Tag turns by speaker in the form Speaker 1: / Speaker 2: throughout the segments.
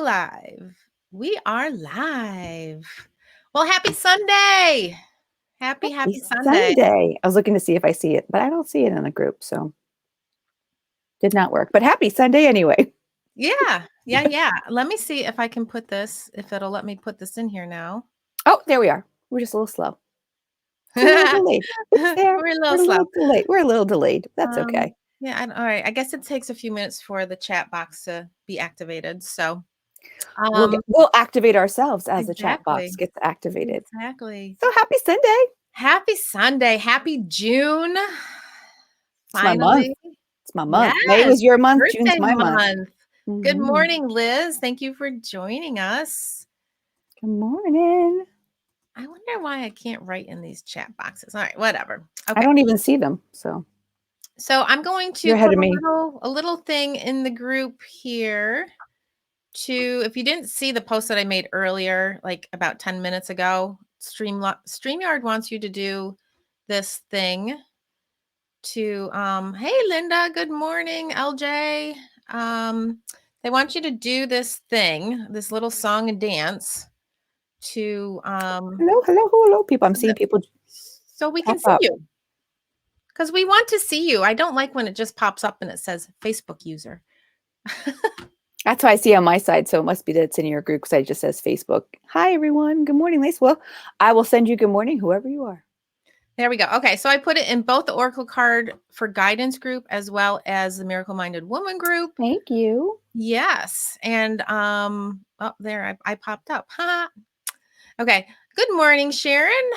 Speaker 1: live? We are live. Well, happy Sunday. Happy Sunday.
Speaker 2: Sunday. I was looking to see if I see it, but I don't see it in the group, so did not work. But happy Sunday anyway.
Speaker 1: Yeah. Let me see if I can put this, if it'll let me put this in here now.
Speaker 2: Oh, there we are. We're just a little slow. It's a little delayed. It's there.
Speaker 1: We're a little
Speaker 2: We're a
Speaker 1: slow.
Speaker 2: little delayed. We're a little delayed. That's okay.
Speaker 1: Yeah, all right. I guess it takes a few minutes for the chat box to be activated. So
Speaker 2: We'll activate ourselves as the chat box
Speaker 1: exactly.
Speaker 2: gets activated.
Speaker 1: Exactly.
Speaker 2: So happy Sunday.
Speaker 1: Happy Sunday. Happy June.
Speaker 2: It's my month.
Speaker 1: Finally.
Speaker 2: It's my month. May
Speaker 1: Yes.
Speaker 2: was your month. June's
Speaker 1: Birthday
Speaker 2: my month.
Speaker 1: month. Good morning, Liz. Thank you for joining us.
Speaker 2: Good morning.
Speaker 1: I wonder why I can't write in these chat boxes. All right, whatever.
Speaker 2: Okay. I don't even see them. So
Speaker 1: I'm going to put a little thing in the group here if you didn't see the post that I made earlier, like about 10 minutes ago, StreamYard wants you to do this thing to, hey, Linda, good morning, LJ. They want you to do this thing, this little song and dance to
Speaker 2: hello people. I'm seeing people
Speaker 1: so we can see you, because we want to see you. I don't like when it just pops up and it says Facebook user.
Speaker 2: That's what I see on my side, so it must be that it's in your group because it just says Facebook. Hi everyone, good morning, Lace. Well, I will send you good morning whoever you are.
Speaker 1: There we go. Okay, so I put it in both the Oracle card for guidance group as well as the Miracle Minded Woman group.
Speaker 2: Thank you.
Speaker 1: Yes, and oh, there I popped up. Okay, good morning, Sharon.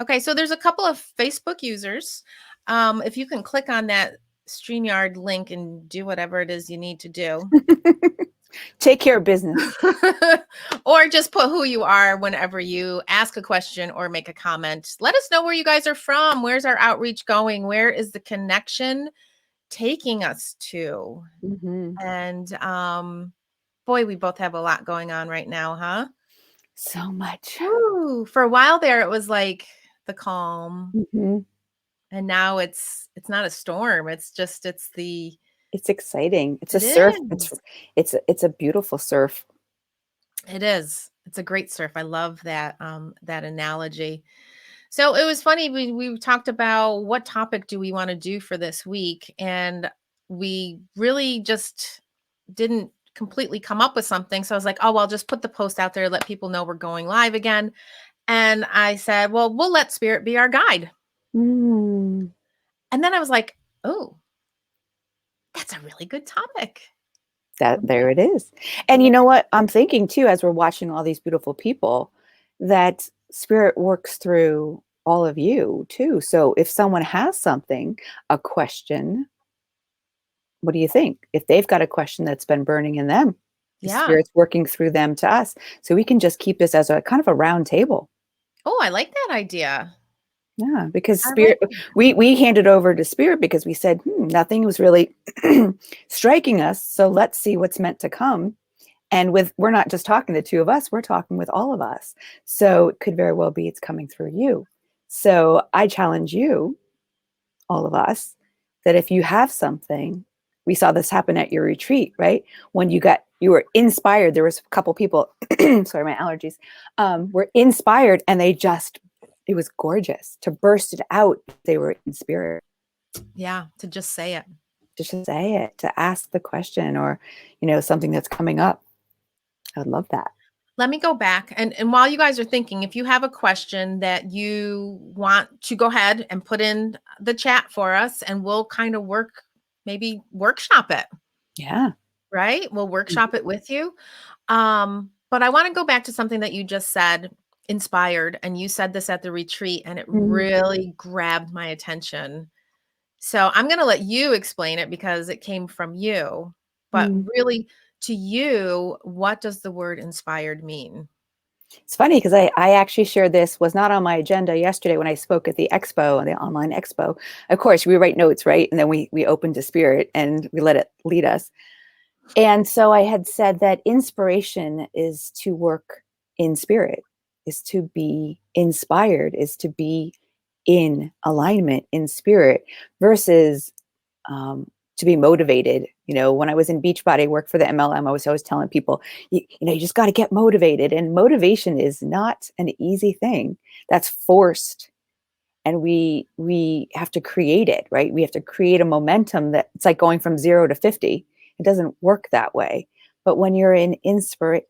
Speaker 1: Okay, so there's a couple of Facebook users. If you can click on that StreamYard link and do whatever it is you need to do.
Speaker 2: Take care of business.
Speaker 1: Or just put who you are whenever you ask a question or make a comment. Let us know where you guys are from. Where's our outreach going? Where is the connection taking us to? And boy, we both have a lot going on right now, huh?
Speaker 2: So much.
Speaker 1: Ooh, for a while there, it was like the calm. And now it's not a storm. It's
Speaker 2: exciting. It's a surf. It's a beautiful surf.
Speaker 1: It is. It's a great surf. I love that that analogy. So it was funny. We talked about what topic do we want to do for this week, and we really just didn't completely come up with something. So I was like, oh, well, I'll just put the post out there, let people know we're going live again. And I said, well, we'll let Spirit be our guide. And then I was like, oh, that's a really good topic.
Speaker 2: There it is. And you know what? I'm thinking too, as we're watching all these beautiful people, that Spirit works through all of you too. So if someone has something, a question, what do you think? If they've got a question that's been burning in them, Spirit's working through them to us. So we can just keep this as a kind of a round table.
Speaker 1: Oh, I like that idea.
Speaker 2: Yeah, because Spirit, we handed over to Spirit because we said, nothing was really striking us. So let's see what's meant to come. And we're not just talking the two of us, we're talking with all of us. So it could very well be it's coming through you. So I challenge you, all of us, that if you have something, we saw this happen at your retreat, right? When you were inspired, there was a couple people, sorry, my allergies, were inspired and it was gorgeous to burst it out. They were in Spirit.
Speaker 1: Yeah, to just say it.
Speaker 2: To ask the question or, something that's coming up. I would love that.
Speaker 1: Let me go back. And while you guys are thinking, if you have a question that you want to go ahead and put in the chat for us, and we'll kind of maybe workshop it.
Speaker 2: Yeah.
Speaker 1: Right? We'll workshop it with you. But I want to go back to something that you just said, inspired. And you said this at the retreat, and it really grabbed my attention. So I'm going to let you explain it because it came from you. But really, to you, what does the word inspired mean?
Speaker 2: It's funny because I actually shared this, was not on my agenda yesterday when I spoke at the expo, the online expo. Of course, we write notes, right? And then we open to Spirit and we let it lead us. And so I had said that inspiration is to work in Spirit, is to be inspired, is to be in alignment in Spirit, versus to be motivated. When I was in Beachbody, I worked for the MLM. I was always telling people, you just got to get motivated. And motivation is not an easy thing. That's forced. And we have to create it, right? We have to create a momentum that it's like going from 0 to 50. It doesn't work that way. But when you're inspired,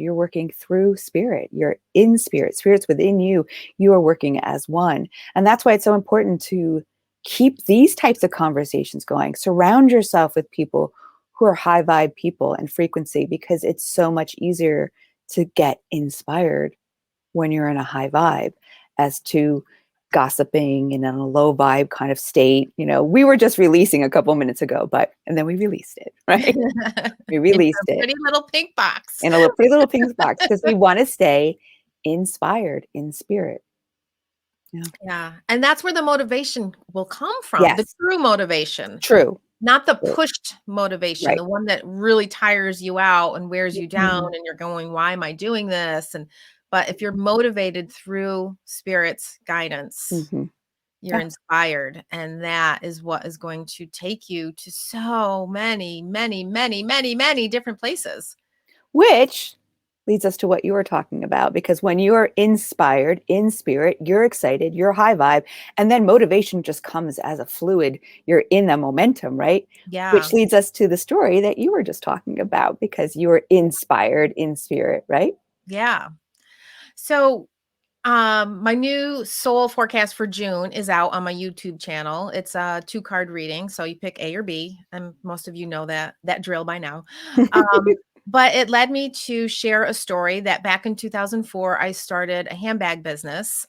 Speaker 2: you're working through spirit. You're in spirit. Spirit's within you. You are working as one. And that's why it's so important to keep these types of conversations going. Surround yourself with people who are high vibe people and frequency, because it's so much easier to get inspired when you're in a high vibe as to gossiping and in a low vibe kind of state. We were just releasing a couple minutes ago, and then we released it, right? We
Speaker 1: Into
Speaker 2: released
Speaker 1: a
Speaker 2: it
Speaker 1: pretty little pink box.
Speaker 2: in a little pretty little pink box because we want to stay inspired in spirit. Yeah.
Speaker 1: Yeah, and that's where the motivation will come from, the
Speaker 2: Yes.
Speaker 1: true motivation,
Speaker 2: True.
Speaker 1: not the
Speaker 2: True.
Speaker 1: pushed motivation,
Speaker 2: Right.
Speaker 1: the one that really tires you out and wears you down
Speaker 2: Mhm.
Speaker 1: and you're going, "Why am I doing this?" But if you're motivated through spirit's guidance,
Speaker 2: Mhm.
Speaker 1: you're
Speaker 2: Yeah.
Speaker 1: inspired, and that is what is going to take you to so many, many, many, many, many different places.
Speaker 2: Which leads us to what you were talking about, because when you are inspired in spirit, you're excited, you're high vibe, and then motivation just comes as a fluid. You're in the momentum, right?
Speaker 1: Yeah,
Speaker 2: Which leads us to the story that you were just talking about, because you were inspired in spirit, right?
Speaker 1: yeah. So my new soul forecast for June is out on my YouTube channel. It's a 2 card reading, so you pick A or B, and most of you know that drill by now. Um, but it led me to share a story that back in 2004 I started a handbag business.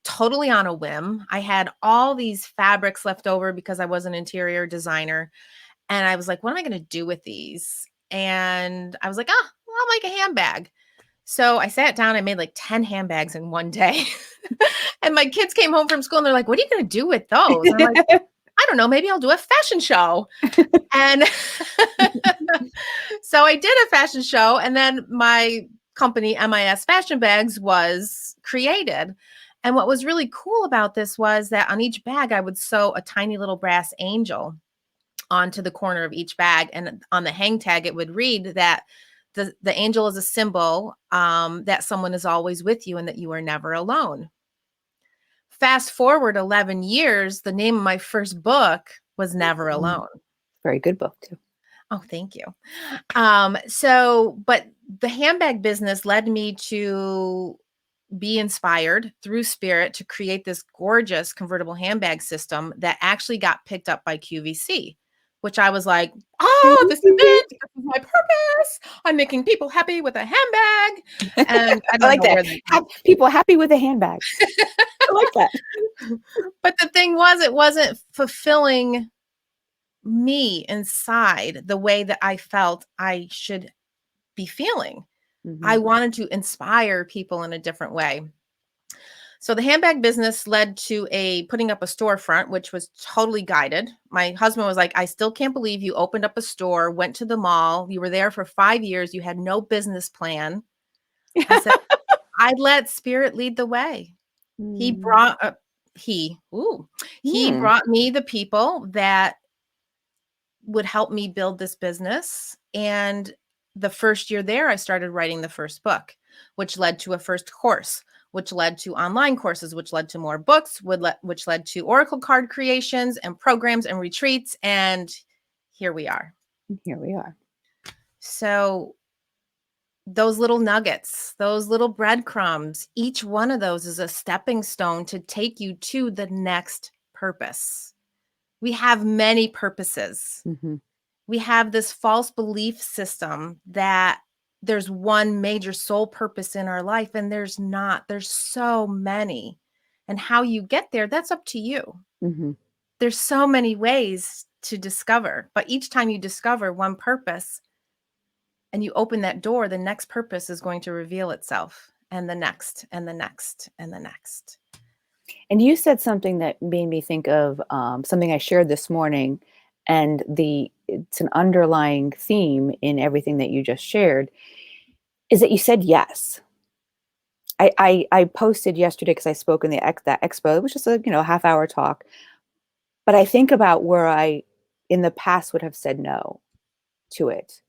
Speaker 1: Totally on a whim. I had all these fabrics left over because I was an interior designer, and I was like, "What am I going to do with these?" And I was like, "Ah, well, I'll make a handbag." So I sat down, I made like 10 handbags in one day. And my kids came home from school and they're like, "What are you going to do with those?" And I'm like, "I don't know, maybe I'll do a fashion show." And so I did a fashion show, and then my company MIS Fashion Bags was created. And what was really cool about this was that on each bag I would sew a tiny little brass angel onto the corner of each bag, and on the hang tag it would read that the angel is a symbol that someone is always with you and that you are never alone. Fast forward 11 years, the name of my first book was Never
Speaker 2: Mm,
Speaker 1: Alone.
Speaker 2: very good book too.
Speaker 1: Oh, thank you. But the handbag business led me to be inspired through spirit to create this gorgeous convertible handbag system that actually got picked up by QVC, which I was like, "Oh, this is it. This is my purpose. I'm making people happy with a handbag." And I
Speaker 2: I
Speaker 1: don't
Speaker 2: like
Speaker 1: know
Speaker 2: that.
Speaker 1: where that
Speaker 2: Have people happy with a handbag. I like that.
Speaker 1: but the thing was, it wasn't fulfilling me inside the way that I felt I should be feeling. I
Speaker 2: Mhm.
Speaker 1: wanted to inspire people in a different way. So the handbag business led to a putting up a storefront, which was totally guided. My husband was like, "I still can't believe you opened up a store, went to the mall, you were there for 5 years, you had no business plan." I said, "I let spirit lead the way." He
Speaker 2: Mm.
Speaker 1: brought he, ooh, he
Speaker 2: Mm.
Speaker 1: brought me the people that would help me build this business. And the first year there, I started writing the first book, which led to a first course, which led to online courses, which led to more books, which led to oracle card creations and programs and retreats. And here we are.
Speaker 2: Here we are.
Speaker 1: So, those little nuggets, those little breadcrumbs, each one of those is a stepping stone to take you to the next purpose. We have many purposes.
Speaker 2: Mhm.
Speaker 1: We have this false belief system that there's one major sole purpose in our life, and there's not. There's so many. And how you get there, that's up to you.
Speaker 2: Mhm.
Speaker 1: There's so many ways to discover, but each time you discover one purpose and you open that door, the next purpose is going to reveal itself, and the next, and the next, and the next.
Speaker 2: And you said something that made me think of something I shared this morning, and it's an underlying theme in everything that you just shared, is that you said yes. I posted yesterday because I spoke in that expo. It was just a half hour talk, but I think about where I in the past would have said no to it.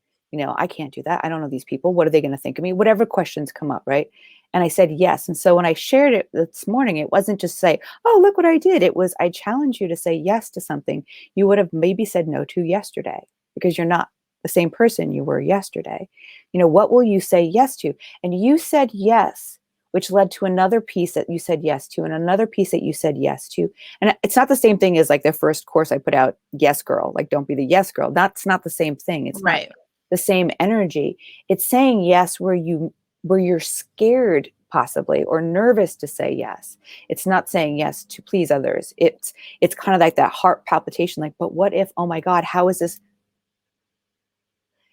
Speaker 2: I can't do that. I don't know these people. What are they going to think of me? Whatever questions come up, right? And I said yes. And so when I shared it this morning, it wasn't just say, oh, look what I did. It was, I challenge you to say yes to something you would have maybe said no to yesterday, because you're not the same person you were yesterday. What will you say yes to? And you said yes, which led to another piece that you said yes to, and another piece that you said yes to. And it's not the same thing as like the first course I put out, Yes Girl, like don't be the yes girl. That's not the same thing. It's not
Speaker 1: Right.
Speaker 2: the same energy. It's saying yes where you're scared possibly or nervous to say yes. It's not saying yes to please others. It's kind of like that heart palpitation, like, but what if, oh my God, how is this?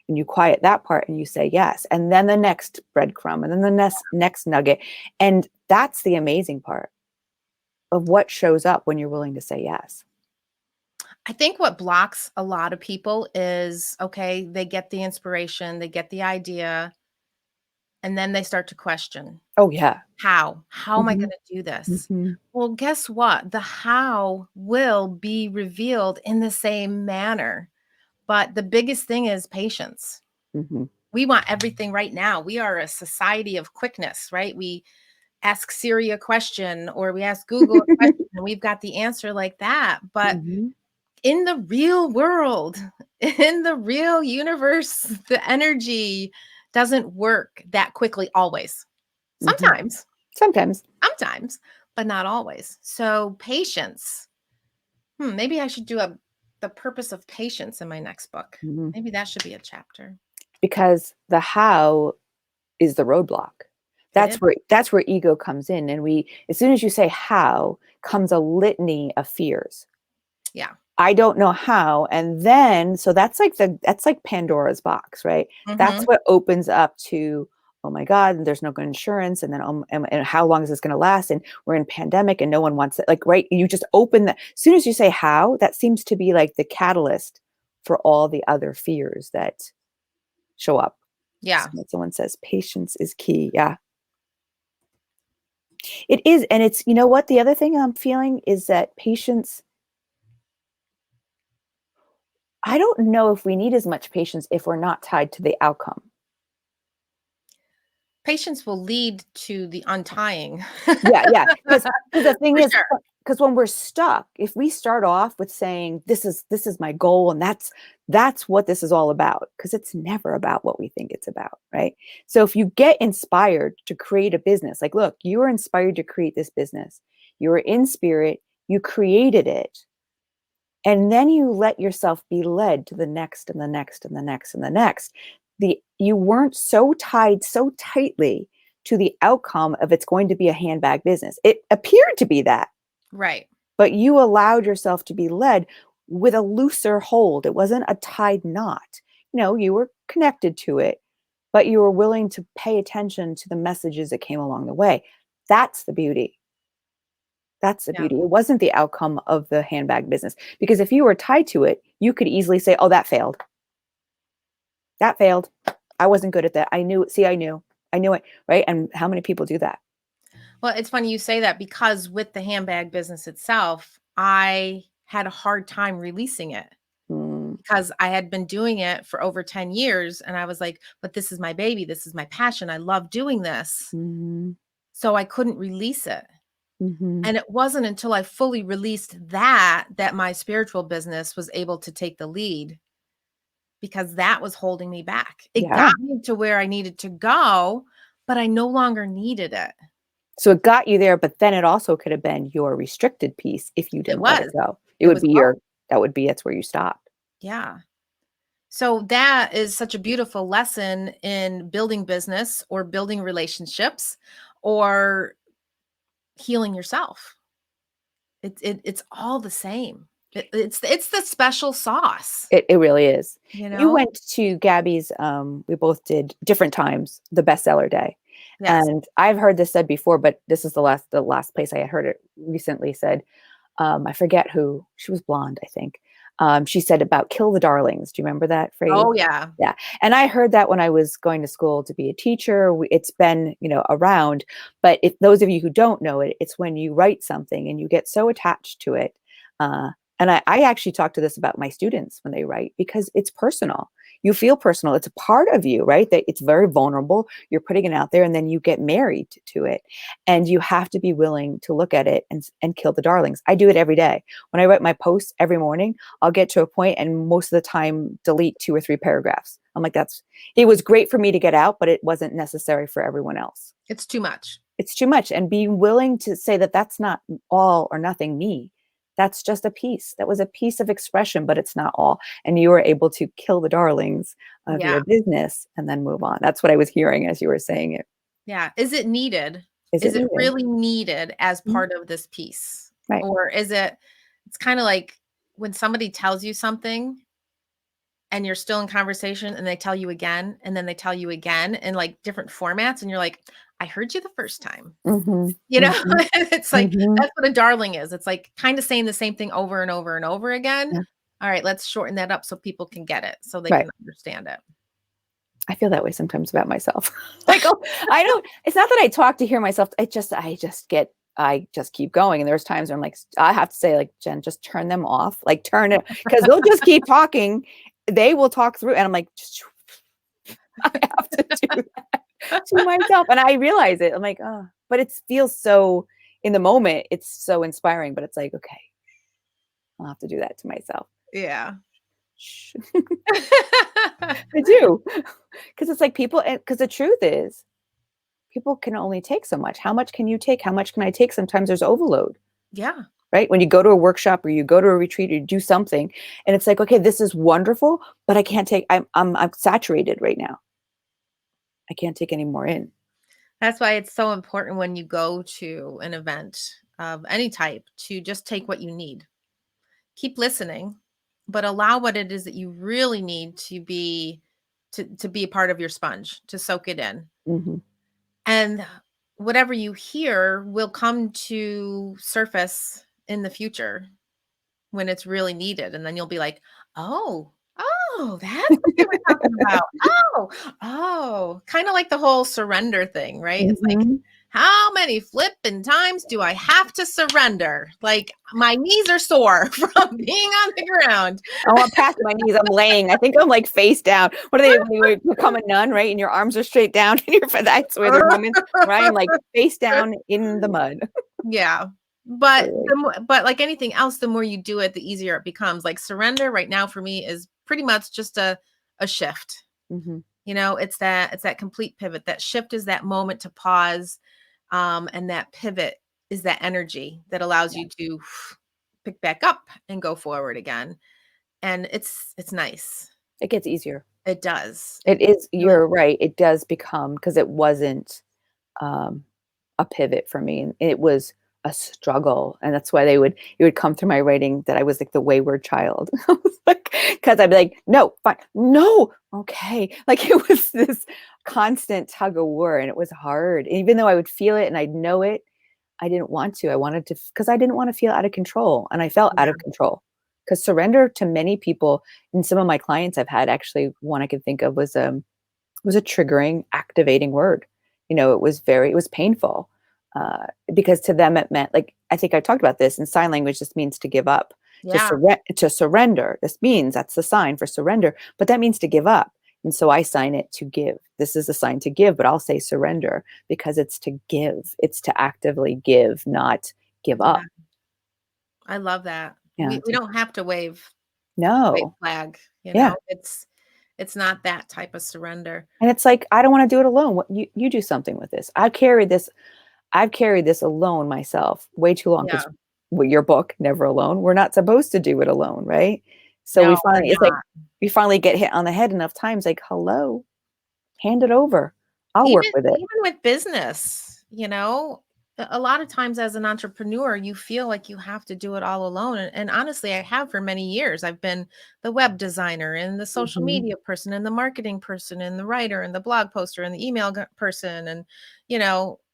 Speaker 2: And you quiet that part and you say yes. And then the next breadcrumb and then the next nugget. And that's the amazing part of what shows up when you're willing to say yes.
Speaker 1: I think what blocks a lot of people is, okay, they get the inspiration, they get the idea, and then they start to question,
Speaker 2: Oh yeah.
Speaker 1: how? How am I
Speaker 2: Hmm.
Speaker 1: going to do this?
Speaker 2: Hmm.
Speaker 1: Well, guess what? The how will be revealed in the same manner. But the biggest thing is patience.
Speaker 2: Hmm.
Speaker 1: We want everything right now. We are a society of quickness, right? We ask Siri a question or we ask Google a question and we've got the answer like that. But
Speaker 2: Hmm.
Speaker 1: in the real world, in the real universe, the energy doesn't work that quickly always.
Speaker 2: Hmm.
Speaker 1: Sometimes,
Speaker 2: Sometimes.
Speaker 1: sometimes, but not always. So patience. Maybe I should do a the purpose of patience in my next book.
Speaker 2: Hmm.
Speaker 1: Maybe that should be a chapter.
Speaker 2: Because the how is the roadblock.
Speaker 1: It is.
Speaker 2: That's where ego comes in. And as soon as you say how, comes a litany of fears.
Speaker 1: Yeah.
Speaker 2: I don't know how. And then, so that's like Pandora's box, right? That's
Speaker 1: Mhm.
Speaker 2: what opens up to, oh my God, and there's no good insurance. And then, and how long is this going to last? And we're in pandemic and no one wants it. Like, right. You just open that. As soon as you say how, that seems to be like the catalyst for all the other fears that show up.
Speaker 1: Yeah.
Speaker 2: Someone says patience is key. Yeah, it is. And it's, you know what? The other thing I'm feeling is that patience, I don't know if we need as much patience if we're not tied to the outcome.
Speaker 1: Patience will lead to the untying.
Speaker 2: Yeah, yeah. Because the thing
Speaker 1: For
Speaker 2: is,
Speaker 1: sure.
Speaker 2: because when we're stuck, if we start off with saying this is my goal and that's what this is all about, because it's never about what we think it's about, right? So if you get inspired to create a business, like look, you were inspired to create this business. You were in spirit, you created it. And then you let yourself be led to the next and the next and the next and the next. You weren't so tied so tightly to the outcome of it's going to be a handbag business. It appeared to be that,
Speaker 1: Right.
Speaker 2: but you allowed yourself to be led with a looser hold. It wasn't a tied knot. You were connected to it, but you were willing to pay attention to the messages that came along the way. That's the beauty. That's the
Speaker 1: Yeah.
Speaker 2: beauty. It wasn't the outcome of the handbag business. Because if you were tied to it, you could easily say, oh, that failed. That failed. I wasn't good at that. I knew it. See, I knew. I knew it. Right. And how many people do that?
Speaker 1: Well, it's funny you say that because with the handbag business itself, I had a hard time releasing it
Speaker 2: Mm,
Speaker 1: because I had been doing it for over 10 years and I was like, but this is my baby, this is my passion. I love doing this.
Speaker 2: mm,
Speaker 1: So I couldn't release it.
Speaker 2: mm-hmm.
Speaker 1: And it wasn't until I fully released that my spiritual business was able to take the lead because that was holding me back. It
Speaker 2: Yeah.
Speaker 1: got me to where I needed to go, but I no longer needed it.
Speaker 2: So it got you there, but then it also could have been your restricted piece if you
Speaker 1: It
Speaker 2: didn't let it
Speaker 1: was.
Speaker 2: go. It
Speaker 1: It
Speaker 2: would
Speaker 1: was
Speaker 2: be
Speaker 1: both.
Speaker 2: that's where you stopped.
Speaker 1: Yeah. So that is such a beautiful lesson in building business or building relationships or healing yourself. It's all the same. It's the special sauce,
Speaker 2: It really is.
Speaker 1: you
Speaker 2: You
Speaker 1: know?
Speaker 2: went to Gabby's, we both did different times, the bestseller day.
Speaker 1: Yes.
Speaker 2: And I've heard this said before, but this is the last place I had heard it recently said. I forget who, she was blonde, I think. She said about kill the darlings. Do you remember that phrase?
Speaker 1: Oh yeah.
Speaker 2: Yeah. And I heard that when I was going to school to be a teacher. It's been, around. But if those of you who don't know it, it's when you write something and you get so attached to it. And I actually talk to this about my students when they write, because it's personal. You feel personal. It's a part of you, right? That it's very vulnerable. You're putting it out there, and then you get married to it. And you have to be willing to look at it and kill the darlings. I do it every day. When I write my posts every morning, I'll get to a point and most of the time delete 2 or 3 paragraphs. I'm like, it was great for me to get out, but it wasn't necessary for everyone else.
Speaker 1: It's too much.
Speaker 2: It's too much. And being willing to say that that's not all or nothing me. That's just a piece. That was a piece of expression, but it's not all. And you were able to kill the darlings of
Speaker 1: Yeah.
Speaker 2: your business and then move on. That's what I was hearing as you were saying it.
Speaker 1: Yeah. Is it needed?
Speaker 2: Is it
Speaker 1: Is it
Speaker 2: needed?
Speaker 1: really needed as
Speaker 2: Mhm.
Speaker 1: part of this piece?
Speaker 2: Right.
Speaker 1: Or is it's kind of like when somebody tells you something and you're still in conversation and they tell you again and then they tell you again in like different formats and you're like, I heard you the first time.
Speaker 2: Mhm.
Speaker 1: You know,
Speaker 2: Mhm.
Speaker 1: it's like
Speaker 2: Mhm.
Speaker 1: that's what a darling is. It's like kind of saying the same thing over and over and over again.
Speaker 2: Yeah.
Speaker 1: All right, let's shorten that up so people can get it, so they
Speaker 2: Right.
Speaker 1: can understand it.
Speaker 2: I feel that way sometimes about myself. Like, oh, I don't, it's not that I talk to hear myself. I just keep going. And there's times where I'm like, I have to say, like, Jen, just turn them off. Like, turn it, because they'll just keep talking. They will talk through. And I'm like, just, I have to do that to myself. And I realize it. I'm like, oh, but it feels so, in the moment, it's so inspiring. But it's like, okay, I'll have to do that to myself.
Speaker 1: Yeah.
Speaker 2: Shh. I do. Because it's like people, because the truth is, people can only take so much. How much can you take? How much can I take? Sometimes there's overload,
Speaker 1: Yeah.
Speaker 2: right? When you go to a workshop or you go to a retreat or you do something, and it's like, okay, this is wonderful, but I can't take. I'm saturated right now. I can't take any more in.
Speaker 1: That's why it's so important when you go to an event of any type to just take what you need. Keep listening, but allow what it is that you really need to be a part of your sponge, to soak it in.
Speaker 2: Hmm.
Speaker 1: And whatever you hear will come to surface in the future when it's really needed. And then you'll be like, oh, oh, that's what they were talking about. Oh, oh, kind of like the whole surrender thing, right? It's like,
Speaker 2: Hmm.
Speaker 1: how many flipping times do I have to surrender? Like my knees are sore from being on the ground.
Speaker 2: Oh, I'm past my knees. I'm laying. I think I'm like face down. What are they when you become a nun, right? And your arms are straight down, and that's where the moments where I am like face down in the mud.
Speaker 1: Yeah. But
Speaker 2: Totally.
Speaker 1: but like anything else, the more you do it, the easier it becomes. Like surrender right now for me is pretty much just a shift.
Speaker 2: Hmm.
Speaker 1: You know, it's that complete pivot. That shift is that moment to pause. And that pivot is that energy that allows
Speaker 2: Yeah.
Speaker 1: you to pick back up and go forward again. And it's nice.
Speaker 2: It gets easier.
Speaker 1: It does.
Speaker 2: It
Speaker 1: It
Speaker 2: is.
Speaker 1: really
Speaker 2: You're right. It does become, because it wasn't um, a pivot for me, and it was a struggle, and that's why it would come through my writing that I was like the wayward child. I was like, because I'd be like, no, fine, no, okay, like it was this constant tug of war, and it was hard. Even though I would feel it and I'd know it, I didn't want to. I wanted to, because I didn't want to feel out of control, and I felt out of
Speaker 1: yeah,
Speaker 2: control. Because surrender to many people, and some of my clients I've had, actually one I could think of was a triggering, activating word. It was painful, because to them it meant, like, I think I talked about this in sign language. This means to give up,
Speaker 1: yeah,
Speaker 2: to surrender. This means, that's the sign for surrender, but that means to give up. And so I sign it to give. This is a sign to give, but I'll say surrender because it's to give. It's to actively give, not give
Speaker 1: yeah.
Speaker 2: up.
Speaker 1: I love that.
Speaker 2: Yeah.
Speaker 1: We don't have to wave
Speaker 2: No.
Speaker 1: flag. You
Speaker 2: Yeah.
Speaker 1: know, it's not that type of surrender.
Speaker 2: And it's like, I don't want to do it alone. You do something with this. I've carried this alone myself way too long,
Speaker 1: Yeah.
Speaker 2: because your book, Never Alone, we're not supposed to do it alone, right? So
Speaker 1: No, we're
Speaker 2: it's like
Speaker 1: not.
Speaker 2: we finally get hit on the head enough times, like, hello, hand it over. I'll work
Speaker 1: Even
Speaker 2: with it.
Speaker 1: even with business, you know, a lot of times as an entrepreneur, you feel like you have to do it all alone. And honestly, I have for many years. I've been the web designer and the social
Speaker 2: Mhm.
Speaker 1: media person and the marketing person and the writer and the blog poster and the email person and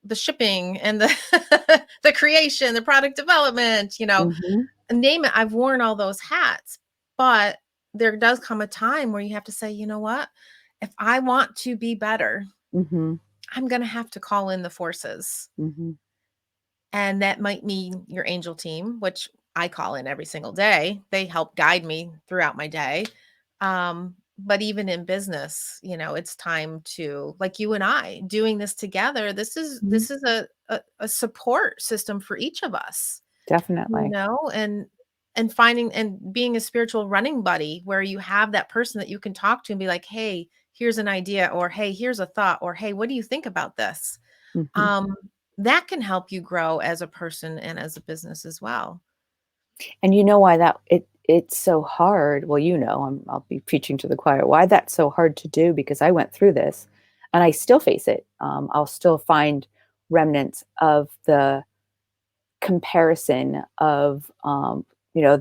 Speaker 1: the shipping and the the creation, the product development,
Speaker 2: Mhm.
Speaker 1: name it. I've worn all those hats. But there does come a time where you have to say, you know what? If I want to be better,
Speaker 2: Mhm.
Speaker 1: I'm gonna have to call in the forces.
Speaker 2: Mhm.
Speaker 1: And that might mean your angel team, which I call in every single day. They help guide me throughout my day. But even in business, it's time to, like you and I doing this together. This is
Speaker 2: Mhm.
Speaker 1: this is a support system for each of us,
Speaker 2: Definitely.
Speaker 1: and finding and being a spiritual running buddy where you have that person that you can talk to and be like, hey, here's an idea, or hey, here's a thought, or hey, what do you think about this?
Speaker 2: Mhm.
Speaker 1: Um, that can help you grow as a person and as a business as well.
Speaker 2: And you know why it's so hard? Well, I'll be preaching to the choir. Why that's so hard to do, because I went through this and I still face it. I'll still find remnants of the comparison of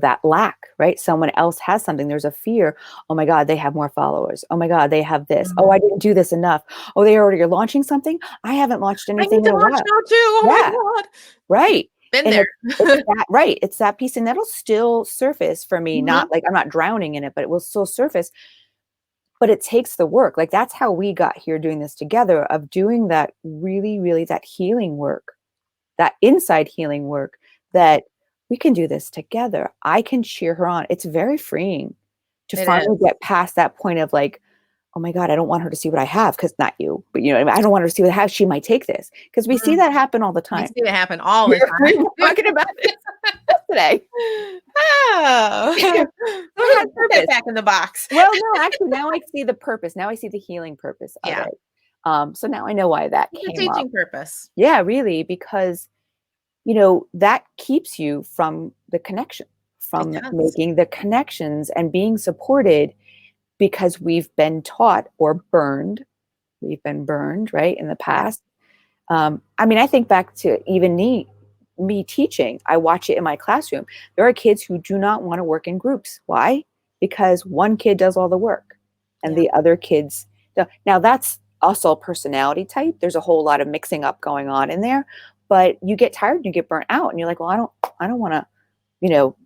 Speaker 2: that lack, right? Someone else has something. There's a fear. Oh my God, they have more followers. Oh my God, they have this. Oh, I
Speaker 1: Mhm.
Speaker 2: didn't do this enough. Oh, they already are launching something. I haven't launched
Speaker 1: I need
Speaker 2: anything
Speaker 1: to
Speaker 2: in a
Speaker 1: launch
Speaker 2: while.
Speaker 1: now too. Oh my
Speaker 2: Yeah.
Speaker 1: god.
Speaker 2: Right.
Speaker 1: Been
Speaker 2: And
Speaker 1: there.
Speaker 2: it's that right. It's that piece, and that'll still surface for me, not
Speaker 1: Mhm.
Speaker 2: like I'm not drowning in it, but it will still surface. But it takes the work. Like that's how we got here doing this together, of doing that really, really that healing work, that inside healing work, that we can do this together. I can cheer her on. It's very freeing to
Speaker 1: It
Speaker 2: finally
Speaker 1: is.
Speaker 2: get past that point of like, oh my God, I don't want her to see what I have, because not you, but you know, what I mean? I don't want her to see what I have. She might take this, because we see
Speaker 1: Mm.
Speaker 2: that happen all the
Speaker 1: We
Speaker 2: time.
Speaker 1: see it happen all the
Speaker 2: We
Speaker 1: time.
Speaker 2: were talking about this yesterday.
Speaker 1: Oh.
Speaker 2: So it had
Speaker 1: Put that
Speaker 2: purpose.
Speaker 1: back in the box.
Speaker 2: Well, no, actually, now I see the purpose. Now I see the healing purpose of
Speaker 1: Yeah.
Speaker 2: it. So now I know why that
Speaker 1: It's a
Speaker 2: came up.
Speaker 1: teaching purpose.
Speaker 2: Yeah, really, because that keeps you from the connection,
Speaker 1: It
Speaker 2: from
Speaker 1: does.
Speaker 2: making the connections and being supported, because we've been taught or burned. We've been burned, right, in the
Speaker 1: Yeah.
Speaker 2: past. I mean, I think back to even me teaching. I watch it in my classroom. There are kids who do not want to work in groups. Why? Because one kid does all the work and
Speaker 1: Yeah.
Speaker 2: the other kids don't. Now, that's also a personality type. There's a whole lot of mixing up going on in there, but you get tired and you get burnt out and you're like, well, I don't want to,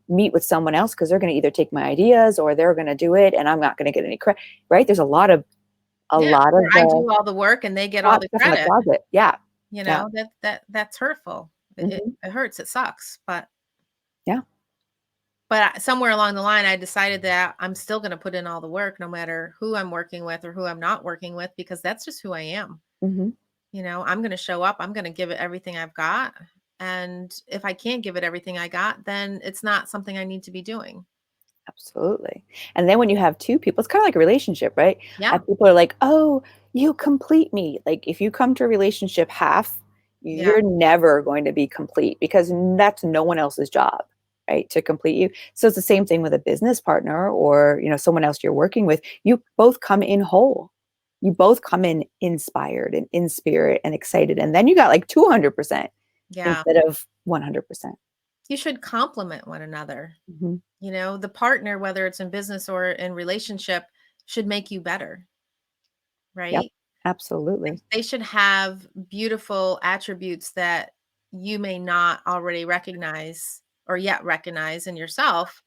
Speaker 2: meet with someone else, because they're going to either take my ideas or they're going to do it and I'm not going to get any credit, right? There's a
Speaker 1: Yeah.
Speaker 2: lot
Speaker 1: Or
Speaker 2: of
Speaker 1: I do all the work and they get all
Speaker 2: hot
Speaker 1: the
Speaker 2: stuff in the
Speaker 1: credit.
Speaker 2: closet. Yeah. Yeah.
Speaker 1: That's hurtful.
Speaker 2: Hmm.
Speaker 1: It hurts. It sucks.
Speaker 2: Yeah.
Speaker 1: Somewhere along the line, I decided that I'm still going to put in all the work, no matter who I'm working with or who I'm not working with, because that's just who I am.
Speaker 2: Hmm.
Speaker 1: I'm going to show up. I'm going to give it everything I've got. And if I can't give it everything I got, then it's not something I need to be doing.
Speaker 2: Absolutely. And then when you have two people, it's kind of like a relationship, right?
Speaker 1: Yeah.
Speaker 2: People are like, oh, you complete me. Like if you come to a relationship half,
Speaker 1: Yeah.
Speaker 2: you're never going to be complete, because that's no one else's job, right? To complete you. So it's the same thing with a business partner, or, someone else you're working with. You both come in whole. You both come in inspired and in spirit and excited. And then you got like 200%
Speaker 1: Yeah.
Speaker 2: instead of 100%.
Speaker 1: You should complement one another.
Speaker 2: Hmm.
Speaker 1: The partner, whether it's in business or in relationship, should make you better,
Speaker 2: Yep.
Speaker 1: right?
Speaker 2: Absolutely.
Speaker 1: They should have beautiful attributes that you may not already recognize or yet recognize in yourself.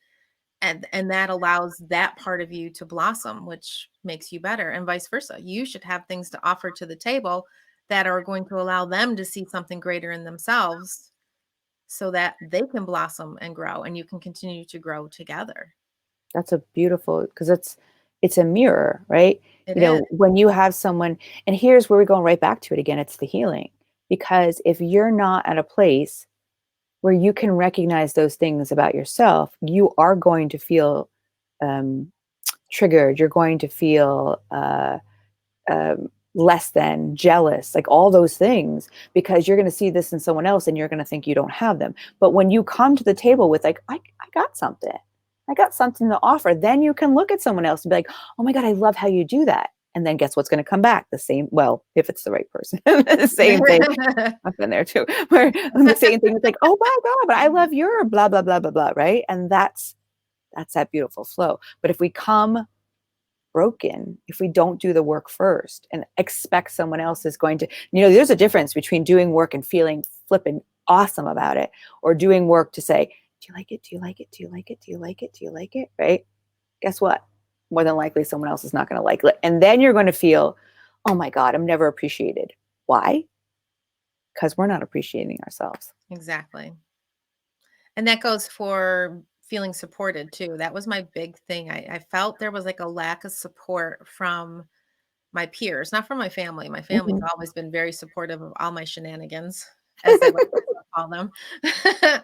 Speaker 1: And that allows that part of you to blossom, which makes you better, and vice versa. You should have things to offer to the table that are going to allow them to see something greater in themselves so that they can blossom and grow and you can continue to grow together.
Speaker 2: That's a beautiful, because it's a mirror, right?
Speaker 1: It is.
Speaker 2: When you have someone, and here's where we're going right back to it again, it's the healing. Because if you're not at a place where you can recognize those things about yourself, you are going to feel um, triggered. You're going to feel less than, jealous, like all those things, because you're going to see this in someone else and you're going to think you don't have them. But when you come to the table with like, I got something, I got something to offer, then you can look at someone else and be like, oh my God, I love how you do that. And then guess what's going to come back? The same, well, if it's the right person, the same thing. I've been there too, where the same thing is like, oh my God, but I love your blah, blah, blah, blah, blah. Right. And that's that beautiful flow. But if we come broken, if we don't do the work first and expect someone else is going to, there's a difference between doing work and feeling flipping awesome about it, or doing work to say, do you like it? Do you like it? Do you like it? Do you like it? Do you like it? Right? Guess what? More than likely, someone else is not going to like it. And then you're going to feel, oh my God, I'm never appreciated. Why? Because we're not appreciating ourselves.
Speaker 1: Exactly. And that goes for feeling supported too. That was my big thing. I felt there was like a lack of support from my peers, not from my family. My family's
Speaker 2: Mhm.
Speaker 1: always been very supportive of all my shenanigans, as they like to call them.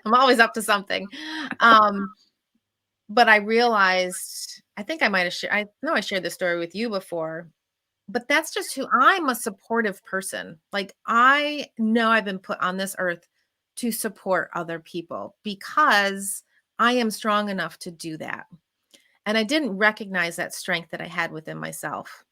Speaker 1: I'm always up to something. Um, but I realized, I think I might have shared, I know I shared this story with you before, but that's just who I'm, a supportive person. Like, I know I've been put on this earth to support other people because I am strong enough to do that. And I didn't recognize that strength that I had within myself.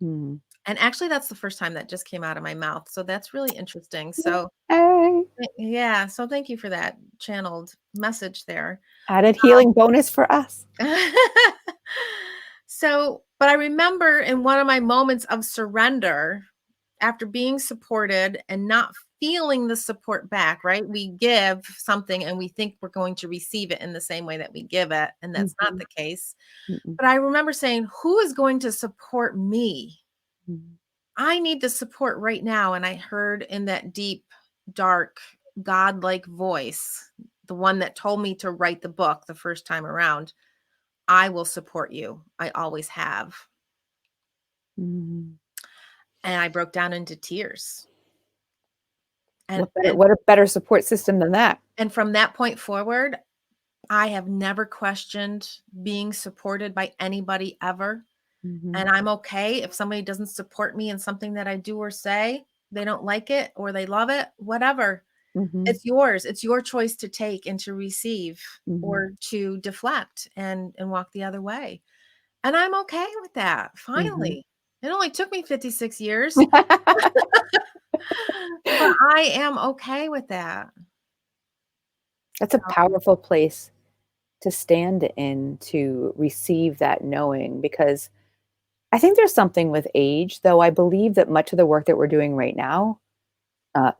Speaker 2: Mm.
Speaker 1: And actually, that's the first time that just came out of my mouth. So that's really interesting. So,
Speaker 2: Hey.
Speaker 1: yeah. So thank you for that channeled message there.
Speaker 2: Added healing bonus for us.
Speaker 1: So, but I remember in one of my moments of surrender, after being supported and not feeling the support back, right? We give something and we think we're going to receive it in the same way that we give it. And that's not
Speaker 2: Mhm.
Speaker 1: the case.
Speaker 2: Mm-mm.
Speaker 1: But I remember saying, who is going to support me?
Speaker 2: Mhm.
Speaker 1: I need the support right now. And I heard in that deep, dark, God-like voice, the one that told me to write the book the first time around, I will support you. I always have.
Speaker 2: Mhm.
Speaker 1: And I broke down into tears. And
Speaker 2: What better
Speaker 1: and
Speaker 2: what a better support system than that?
Speaker 1: and from that point forward, I have never questioned being supported by anybody ever.
Speaker 2: Mhm.
Speaker 1: And I'm okay if somebody doesn't support me in something that I do or say, they don't like it or they love it, whatever.
Speaker 2: Mhm.
Speaker 1: It's yours. It's your choice to take and to receive
Speaker 2: Mhm.
Speaker 1: or to deflect and walk the other way. And I'm okay with that.
Speaker 2: Mhm.
Speaker 1: Finally. It only took me 56 years, but I am okay with that.
Speaker 2: That's a powerful place to stand in to receive that knowing because I think there's something with age, though I believe that much of the work that we're doing right now,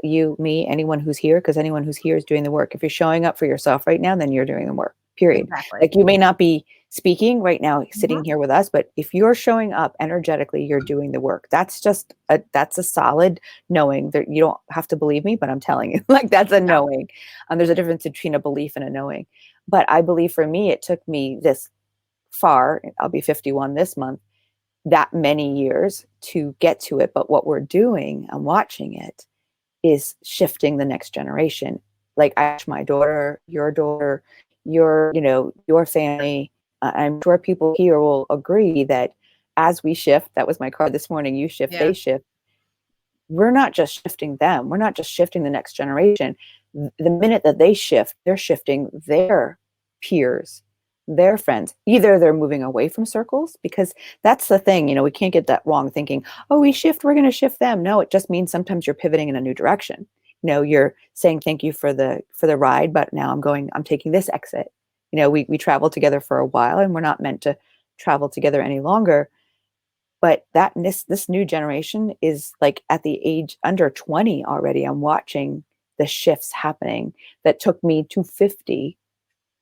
Speaker 2: you, me, anyone who's here, because anyone who's here is doing the work. If you're showing up for yourself right now, then you're doing the work, period.
Speaker 1: Exactly.
Speaker 2: Like you may not be speaking right now,
Speaker 1: Mhm.
Speaker 2: sitting here with us, but if you're showing up energetically, you're doing the work. That's a solid knowing that you don't have to believe me, but I'm telling you, like that's a
Speaker 1: Yeah.
Speaker 2: knowing. There's a difference between a belief and a knowing. But I believe for me, it took me this far, I'll be 51 this month, that many years to get to it. But what we're doing, I'm watching it, is shifting the next generation. Like I watch my daughter, your family. I'm sure people here will agree that as we shift, that was my card this morning, you shift,
Speaker 1: Yeah.
Speaker 2: they shift. We're not just shifting them. We're not just shifting the next generation. The minute that they shift, they're shifting their peers, their friends. Either they're moving away from circles, because that's the thing, we can't get that wrong thinking, oh, we shift, we're going to shift them. No, it just means sometimes you're pivoting in a new direction. You're saying thank you for the ride, but now I'm taking this exit. We traveled together for a while and we're not meant to travel together any longer, but this new generation is like at the age under 20 already. I'm watching the shifts happening that took me to 50,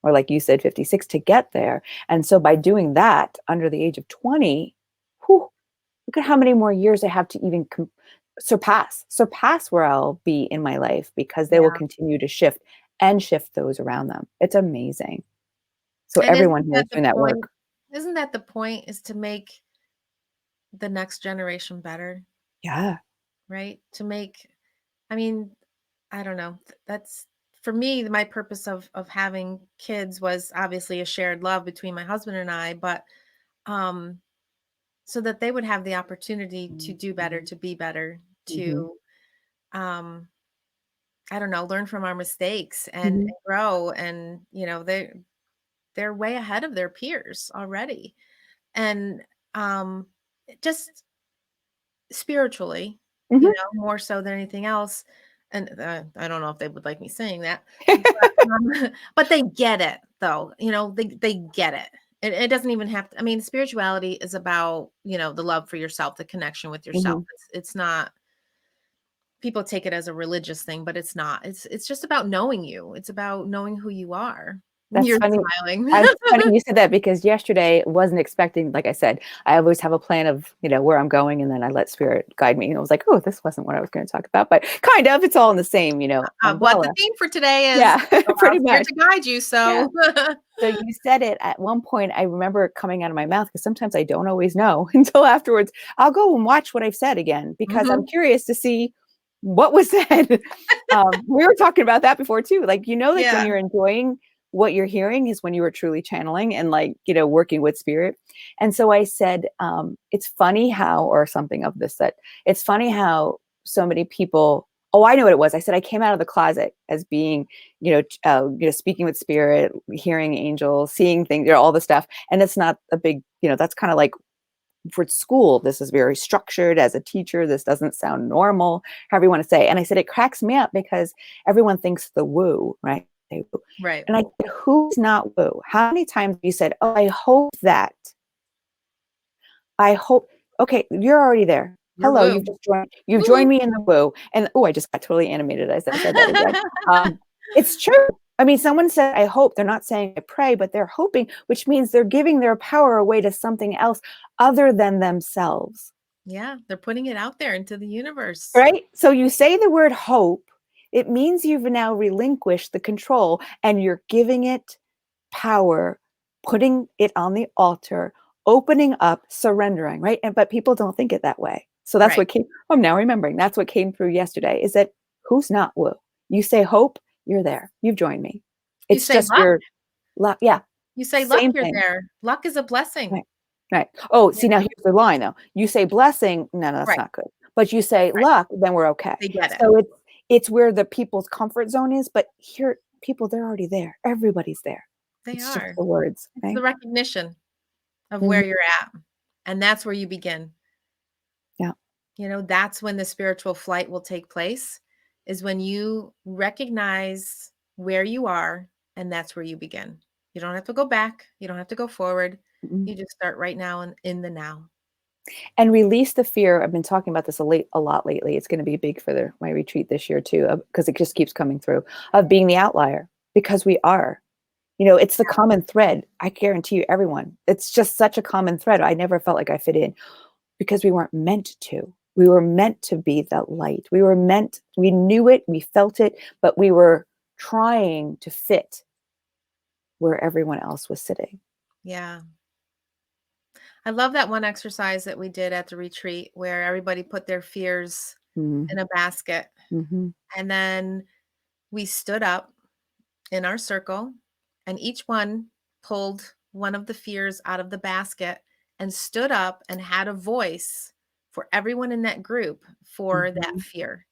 Speaker 2: or like you said, 56 to get there. And so by doing that under the age of 20, whew, look at how many more years I have to even surpass where I'll be in my life, because they will
Speaker 1: Yeah.
Speaker 2: continue to shift and shift those around them. It's amazing. So
Speaker 1: And
Speaker 2: everyone here is doing that work.
Speaker 1: isn't that the point, is to make the next generation better,
Speaker 2: Yeah.
Speaker 1: right? To make, I mean, I don't know. That's for me, my purpose of having kids was obviously a shared love between my husband and I, but um so that they would have the opportunity to do better, to be better,
Speaker 2: Hmm.
Speaker 1: to um I don't know, learn from our mistakes and
Speaker 2: Hmm.
Speaker 1: grow. And they're way ahead of their peers already. And um just spiritually,
Speaker 2: Hmm.
Speaker 1: more so than anything else. And I don't know if they would like me saying that, but but they get it though. They get it. It doesn't even have to, I mean, spirituality is about, the love for yourself, the connection with yourself.
Speaker 2: Hmm.
Speaker 1: It's not, people take it as a religious thing, but it's not. It's just about knowing you. It's about knowing who you are.
Speaker 2: That's
Speaker 1: You're
Speaker 2: funny.
Speaker 1: smiling.
Speaker 2: It's funny you said that because yesterday wasn't expecting, like I said, I always have a plan of, where I'm going, and then I let spirit guide me. And I was like, oh, this wasn't what I was going to talk about, but kind of, it's all in the same,
Speaker 1: But the
Speaker 2: umbrella.
Speaker 1: theme for today is
Speaker 2: Yeah,
Speaker 1: allow
Speaker 2: pretty
Speaker 1: spirit
Speaker 2: much.
Speaker 1: to guide you.
Speaker 2: Yeah.
Speaker 1: So,
Speaker 2: So you said it at one point. I remember it coming out of my mouth because sometimes I don't always know until afterwards. I'll go and watch what I've said again because I'm
Speaker 1: mhm.
Speaker 2: curious to see what was said. We were talking about that before too. Like, like when
Speaker 1: Yeah,
Speaker 2: you're enjoying what you're hearing is when you were truly channeling and like, working with spirit. And so I said, it's funny how, or something of this, that it's funny how so many people, oh, I know what it was. I said, I came out of the closet as being, speaking with spirit, hearing angels, seeing things, all the stuff. And it's not a big, that's kind of like for school, this is very structured. As a teacher, this doesn't sound normal, however you want to say. And I said, it cracks me up because everyone thinks the woo, right? They woo.
Speaker 1: right.
Speaker 2: And I said, who's not woo? How many times have you said, oh, I hope that, I hope, okay, you're already there.
Speaker 1: You're
Speaker 2: Hello,
Speaker 1: woo.
Speaker 2: you've
Speaker 1: Woo.
Speaker 2: joined me in the woo. And oh, I just got totally animated as I said that again. It's true. I mean, someone said, I hope. They're not saying I pray, but they're hoping, which means they're giving their power away to something else other than themselves.
Speaker 1: Yeah, they're putting it out there into the universe.
Speaker 2: Right? So you say the word hope, it means you've now relinquished the control and you're giving it power, putting it on the altar, opening up, surrendering, right? And but people don't think it that way. So that's
Speaker 1: Right.
Speaker 2: what came, I'm now remembering, that's what came through yesterday is that who's not woo? You say hope, you're there. You've joined me.
Speaker 1: You
Speaker 2: It's
Speaker 1: say
Speaker 2: just
Speaker 1: luck.
Speaker 2: your luck. Yeah.
Speaker 1: You say luck,
Speaker 2: Same
Speaker 1: you're
Speaker 2: thing.
Speaker 1: there. Luck is a blessing.
Speaker 2: Right. Right. Oh,
Speaker 1: You
Speaker 2: see, now
Speaker 1: know?
Speaker 2: here's the line though. You say blessing, no, that's
Speaker 1: Right,
Speaker 2: not good. But you say
Speaker 1: right.
Speaker 2: luck, then we're okay.
Speaker 1: They get it.
Speaker 2: So it's where the people's comfort zone is, but here people, they're already there. Everybody's there.
Speaker 1: They
Speaker 2: It's just
Speaker 1: are.
Speaker 2: the words,
Speaker 1: It's
Speaker 2: right?
Speaker 1: the recognition of
Speaker 2: Mhm.
Speaker 1: where you're at. And that's where you begin.
Speaker 2: Yeah.
Speaker 1: That's when the spiritual flight will take place, is when you recognize where you are, and that's where you begin. You don't have to go back. You don't have to go forward.
Speaker 2: Mhm.
Speaker 1: You just start right now and in the now.
Speaker 2: And release the fear. I've been talking about this a lot lately. It's going to be big for my retreat this year too, because it just keeps coming through of being the outlier because we are. It's the common thread. I guarantee you, everyone. It's just such a common thread. I never felt like I fit in because we weren't meant to. We were meant to be that light. We knew it, we felt it, but we were trying to fit where everyone else was sitting.
Speaker 1: Yeah. I love that one exercise that we did at the retreat where everybody put their fears
Speaker 2: Mhm,
Speaker 1: in a basket.
Speaker 2: mhm,
Speaker 1: And then we stood up in our circle, and each one pulled one of the fears out of the basket and stood up and had a voice for everyone in that group for that
Speaker 2: mhm,
Speaker 1: fear.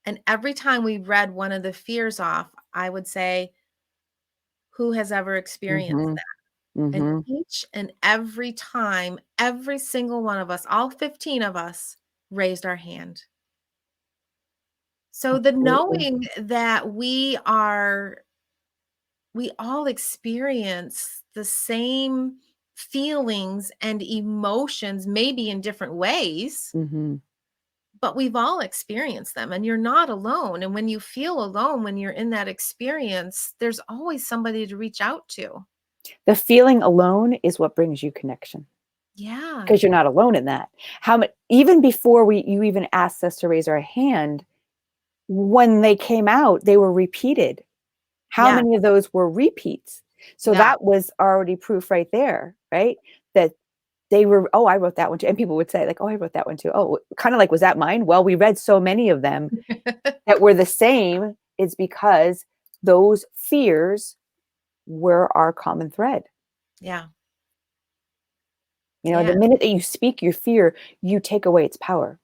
Speaker 1: And every time we read one of the fears off, I would say, who has ever experienced
Speaker 2: mhm,
Speaker 1: that? And
Speaker 2: mhm.
Speaker 1: each and every time, every single one of us, all 15 of us, raised our hand. So the
Speaker 2: Absolutely.
Speaker 1: knowing that we all experience the same feelings and emotions, maybe in different ways,
Speaker 2: Mhm.
Speaker 1: but we've all experienced them and you're not alone. And when you feel alone, when you're in that experience, there's always somebody to reach out to.
Speaker 2: The feeling alone is what brings you connection
Speaker 1: Yeah.
Speaker 2: because you're not alone in that. Even before you even asked us to raise our hand, when they came out, they were repeated. How
Speaker 1: Yeah.
Speaker 2: many of those were repeats? So
Speaker 1: Yeah.
Speaker 2: that was already proof right there, right? That they were, "Oh, I wrote that one too." And people would say like, "Oh, I wrote that one too." Oh, kind of like, "Was that mine?" Well, we read so many of them that were the same is because those fears were our common thread.
Speaker 1: Yeah.
Speaker 2: The
Speaker 1: Yeah.
Speaker 2: minute that you speak your fear, you take away its power.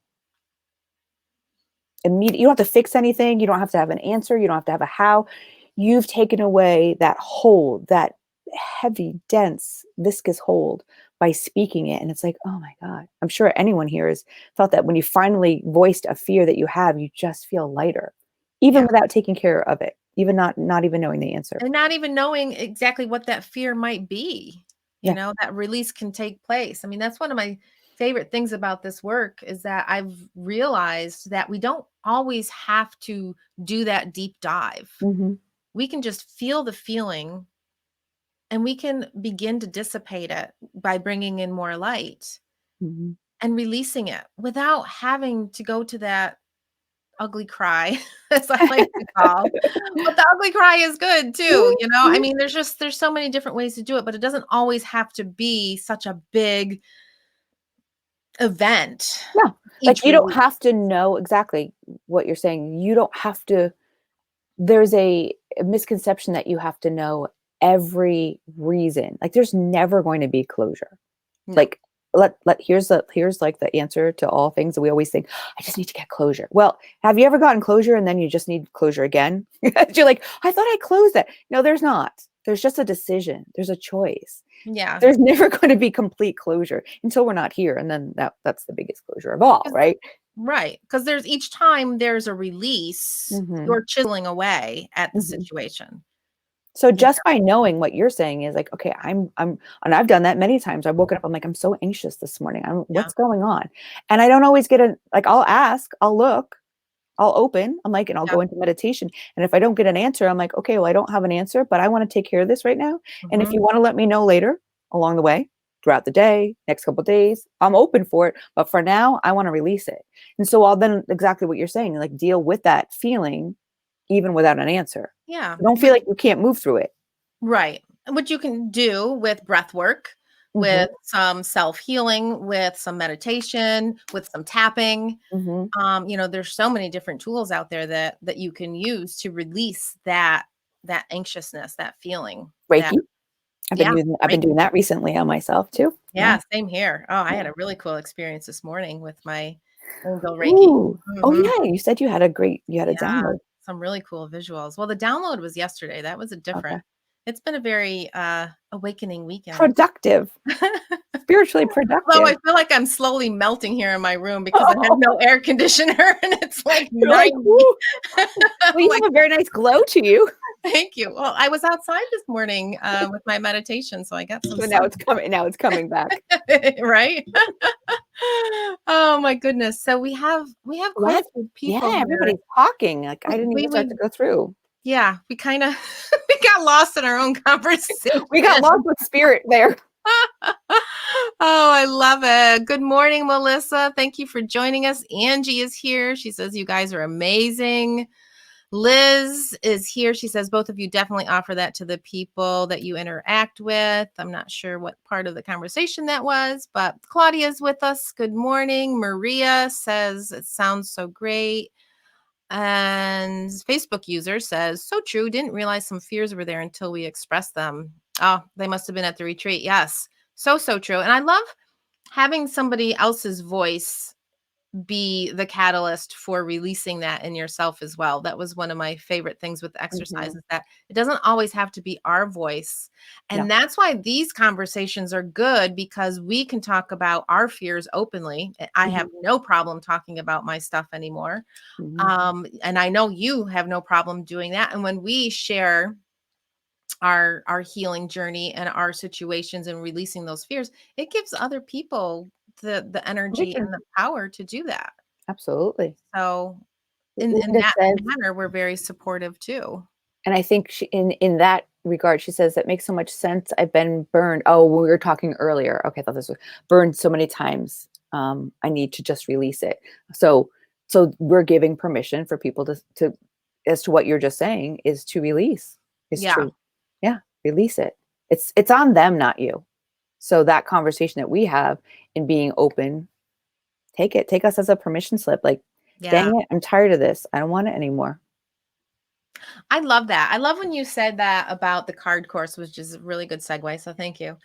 Speaker 2: Immediate, you don't have to fix anything. You don't have to have an answer. You don't have to have a how. You've taken away that hold, that heavy, dense, viscous hold by speaking it. And it's like, oh my God. I'm sure anyone here has felt that when you finally voiced a fear that you have, you just feel lighter, even
Speaker 1: Yeah.
Speaker 2: without taking care of it, even not even knowing the answer.
Speaker 1: And not even knowing exactly what that fear might be,
Speaker 2: Yeah.
Speaker 1: that release can take place. I mean, that's one of my favorite things about this work is that I've realized that we don't always have to do that deep dive.
Speaker 2: Hmm.
Speaker 1: we can just feel the feeling and we can begin to dissipate it by bringing in more light
Speaker 2: Mhm.
Speaker 1: and releasing it without having to go to that ugly cry, as I like to call. But the ugly cry is good too, you know? I
Speaker 2: Mhm.
Speaker 1: mean, there's so many different ways to do it, but it doesn't always have to be such a big event
Speaker 2: No, like,
Speaker 1: each
Speaker 2: you don't
Speaker 1: release.
Speaker 2: have to know exactly what you're saying. You don't have to there's a misconception that you have to know every reason. Like, there's never going to be closure.
Speaker 1: No.
Speaker 2: Like, here's, like, the answer to all things that we always think, "I just need to get closure." Well, have you ever gotten closure and then you just need closure again? You're like, "I thought I closed that." No, there's not. There's just a decision. There's a choice.
Speaker 1: Yeah.
Speaker 2: There's never gonna be complete closure until we're not here, and then that's the biggest closure of all,
Speaker 1: 'Cause
Speaker 2: right?
Speaker 1: right, because there's each time there's a release,
Speaker 2: Mhm,
Speaker 1: you're chiseling away at the
Speaker 2: mhm.
Speaker 1: situation.
Speaker 2: So
Speaker 1: You
Speaker 2: just by knowing what you're saying is like, okay, I'm and I've done that many times. I've woken up, I'm like, I'm so anxious this morning.
Speaker 1: Yeah.
Speaker 2: What's going on? And I don't always get a like I'll ask, I'll look, I'll open, I'm like, and I'll
Speaker 1: Yeah.
Speaker 2: go into meditation. And if I don't get an answer, I'm like, okay, well, I don't have an answer, but I want to take care of this right now. And if
Speaker 1: Mhm.
Speaker 2: you want to let me know later along the way, throughout the day, next couple of days, I'm open for it. But for now, I want to release it. And so I'll then exactly what you're saying, like deal with that feeling even without an answer.
Speaker 1: Yeah.
Speaker 2: Don't feel like you can't move through it.
Speaker 1: Right. What you can do with breath work,
Speaker 2: Mhm,
Speaker 1: with some self-healing, with some meditation, with some tapping.
Speaker 2: mhm.
Speaker 1: There's so many different tools out there that you can use to release that anxiousness, that feeling, that
Speaker 2: Reiki.
Speaker 1: yeah,
Speaker 2: I've been
Speaker 1: Reiki.
Speaker 2: doing that recently on myself too. Yeah.
Speaker 1: Yeah, same here. Oh, I
Speaker 2: Yeah.
Speaker 1: had a really cool experience this morning with my angel Reiki.
Speaker 2: Ooh. Oh,
Speaker 1: Mhm.
Speaker 2: yeah, you had a
Speaker 1: Yeah,
Speaker 2: download.
Speaker 1: some really cool visuals. Well, the download was yesterday. That was a
Speaker 2: Okay.
Speaker 1: different it's been a very, awakening weekend.
Speaker 2: Productive, spiritually
Speaker 1: Although
Speaker 2: productive.
Speaker 1: I feel like I'm slowly melting here in my room because I have no air conditioner and it's like
Speaker 2: You're like,
Speaker 1: 90.
Speaker 2: "Woo."
Speaker 1: I'm
Speaker 2: Well, you
Speaker 1: like,
Speaker 2: have a very nice glow to you.
Speaker 1: "Thank you." Well, I was outside this morning, with my meditation, so I got some
Speaker 2: So
Speaker 1: sun,
Speaker 2: now it's coming back.
Speaker 1: right? Oh my goodness. So we have quite a
Speaker 2: Lots
Speaker 1: few
Speaker 2: Yeah,
Speaker 1: people here.
Speaker 2: everybody's talking, like, I didn't even start to
Speaker 1: We
Speaker 2: go through.
Speaker 1: yeah, we kinda we got lost in our own conversation.
Speaker 2: We got lost with spirit there.
Speaker 1: Oh, I love it. Good morning, Melissa. Thank you for joining us. Angie is here. She says you guys are amazing. Liz is here. She says both of you definitely offer that to the people that you interact with. I'm not sure what part of the conversation that was, but Claudia's with us. Good morning. Maria says it sounds so great. And Facebook user says, so true. Didn't realize some fears were there until we expressed them. Oh, they must have been at the retreat. Yes. So, so true. And I love having somebody else's voice be the catalyst for releasing that in yourself as well. That was one of my favorite things with the exercise
Speaker 2: Mhm.
Speaker 1: is that it doesn't always have to be our voice.
Speaker 2: No.
Speaker 1: And that's why these conversations are good because we can talk about our fears openly. I have
Speaker 2: Mhm,
Speaker 1: no problem talking about my stuff anymore.
Speaker 2: mhm.
Speaker 1: And I know you have no problem doing that. And when we share our healing journey and our situations and releasing those fears, it gives other people the
Speaker 2: We
Speaker 1: energy
Speaker 2: can
Speaker 1: and the power to do that.
Speaker 2: absolutely.
Speaker 1: So in
Speaker 2: Linda
Speaker 1: that
Speaker 2: says
Speaker 1: manner, we're very supportive too.
Speaker 2: and I think in that regard, she says that makes so much sense. I've been burned. Oh, we were talking earlier. Okay, I thought this was burned so many times. I need to just release it. So, so we're giving permission for people to, as to what you're just saying, is to release. Is
Speaker 1: Yeah.
Speaker 2: to, yeah, release it. It's on them, not you. So that conversation that we have in being open, take it. Take us as a permission slip. Like,
Speaker 1: Yeah.
Speaker 2: dang it, I'm tired of this. I don't want it anymore.
Speaker 1: I love that. I love when you said that about the card course, which is a really good segue. So thank you.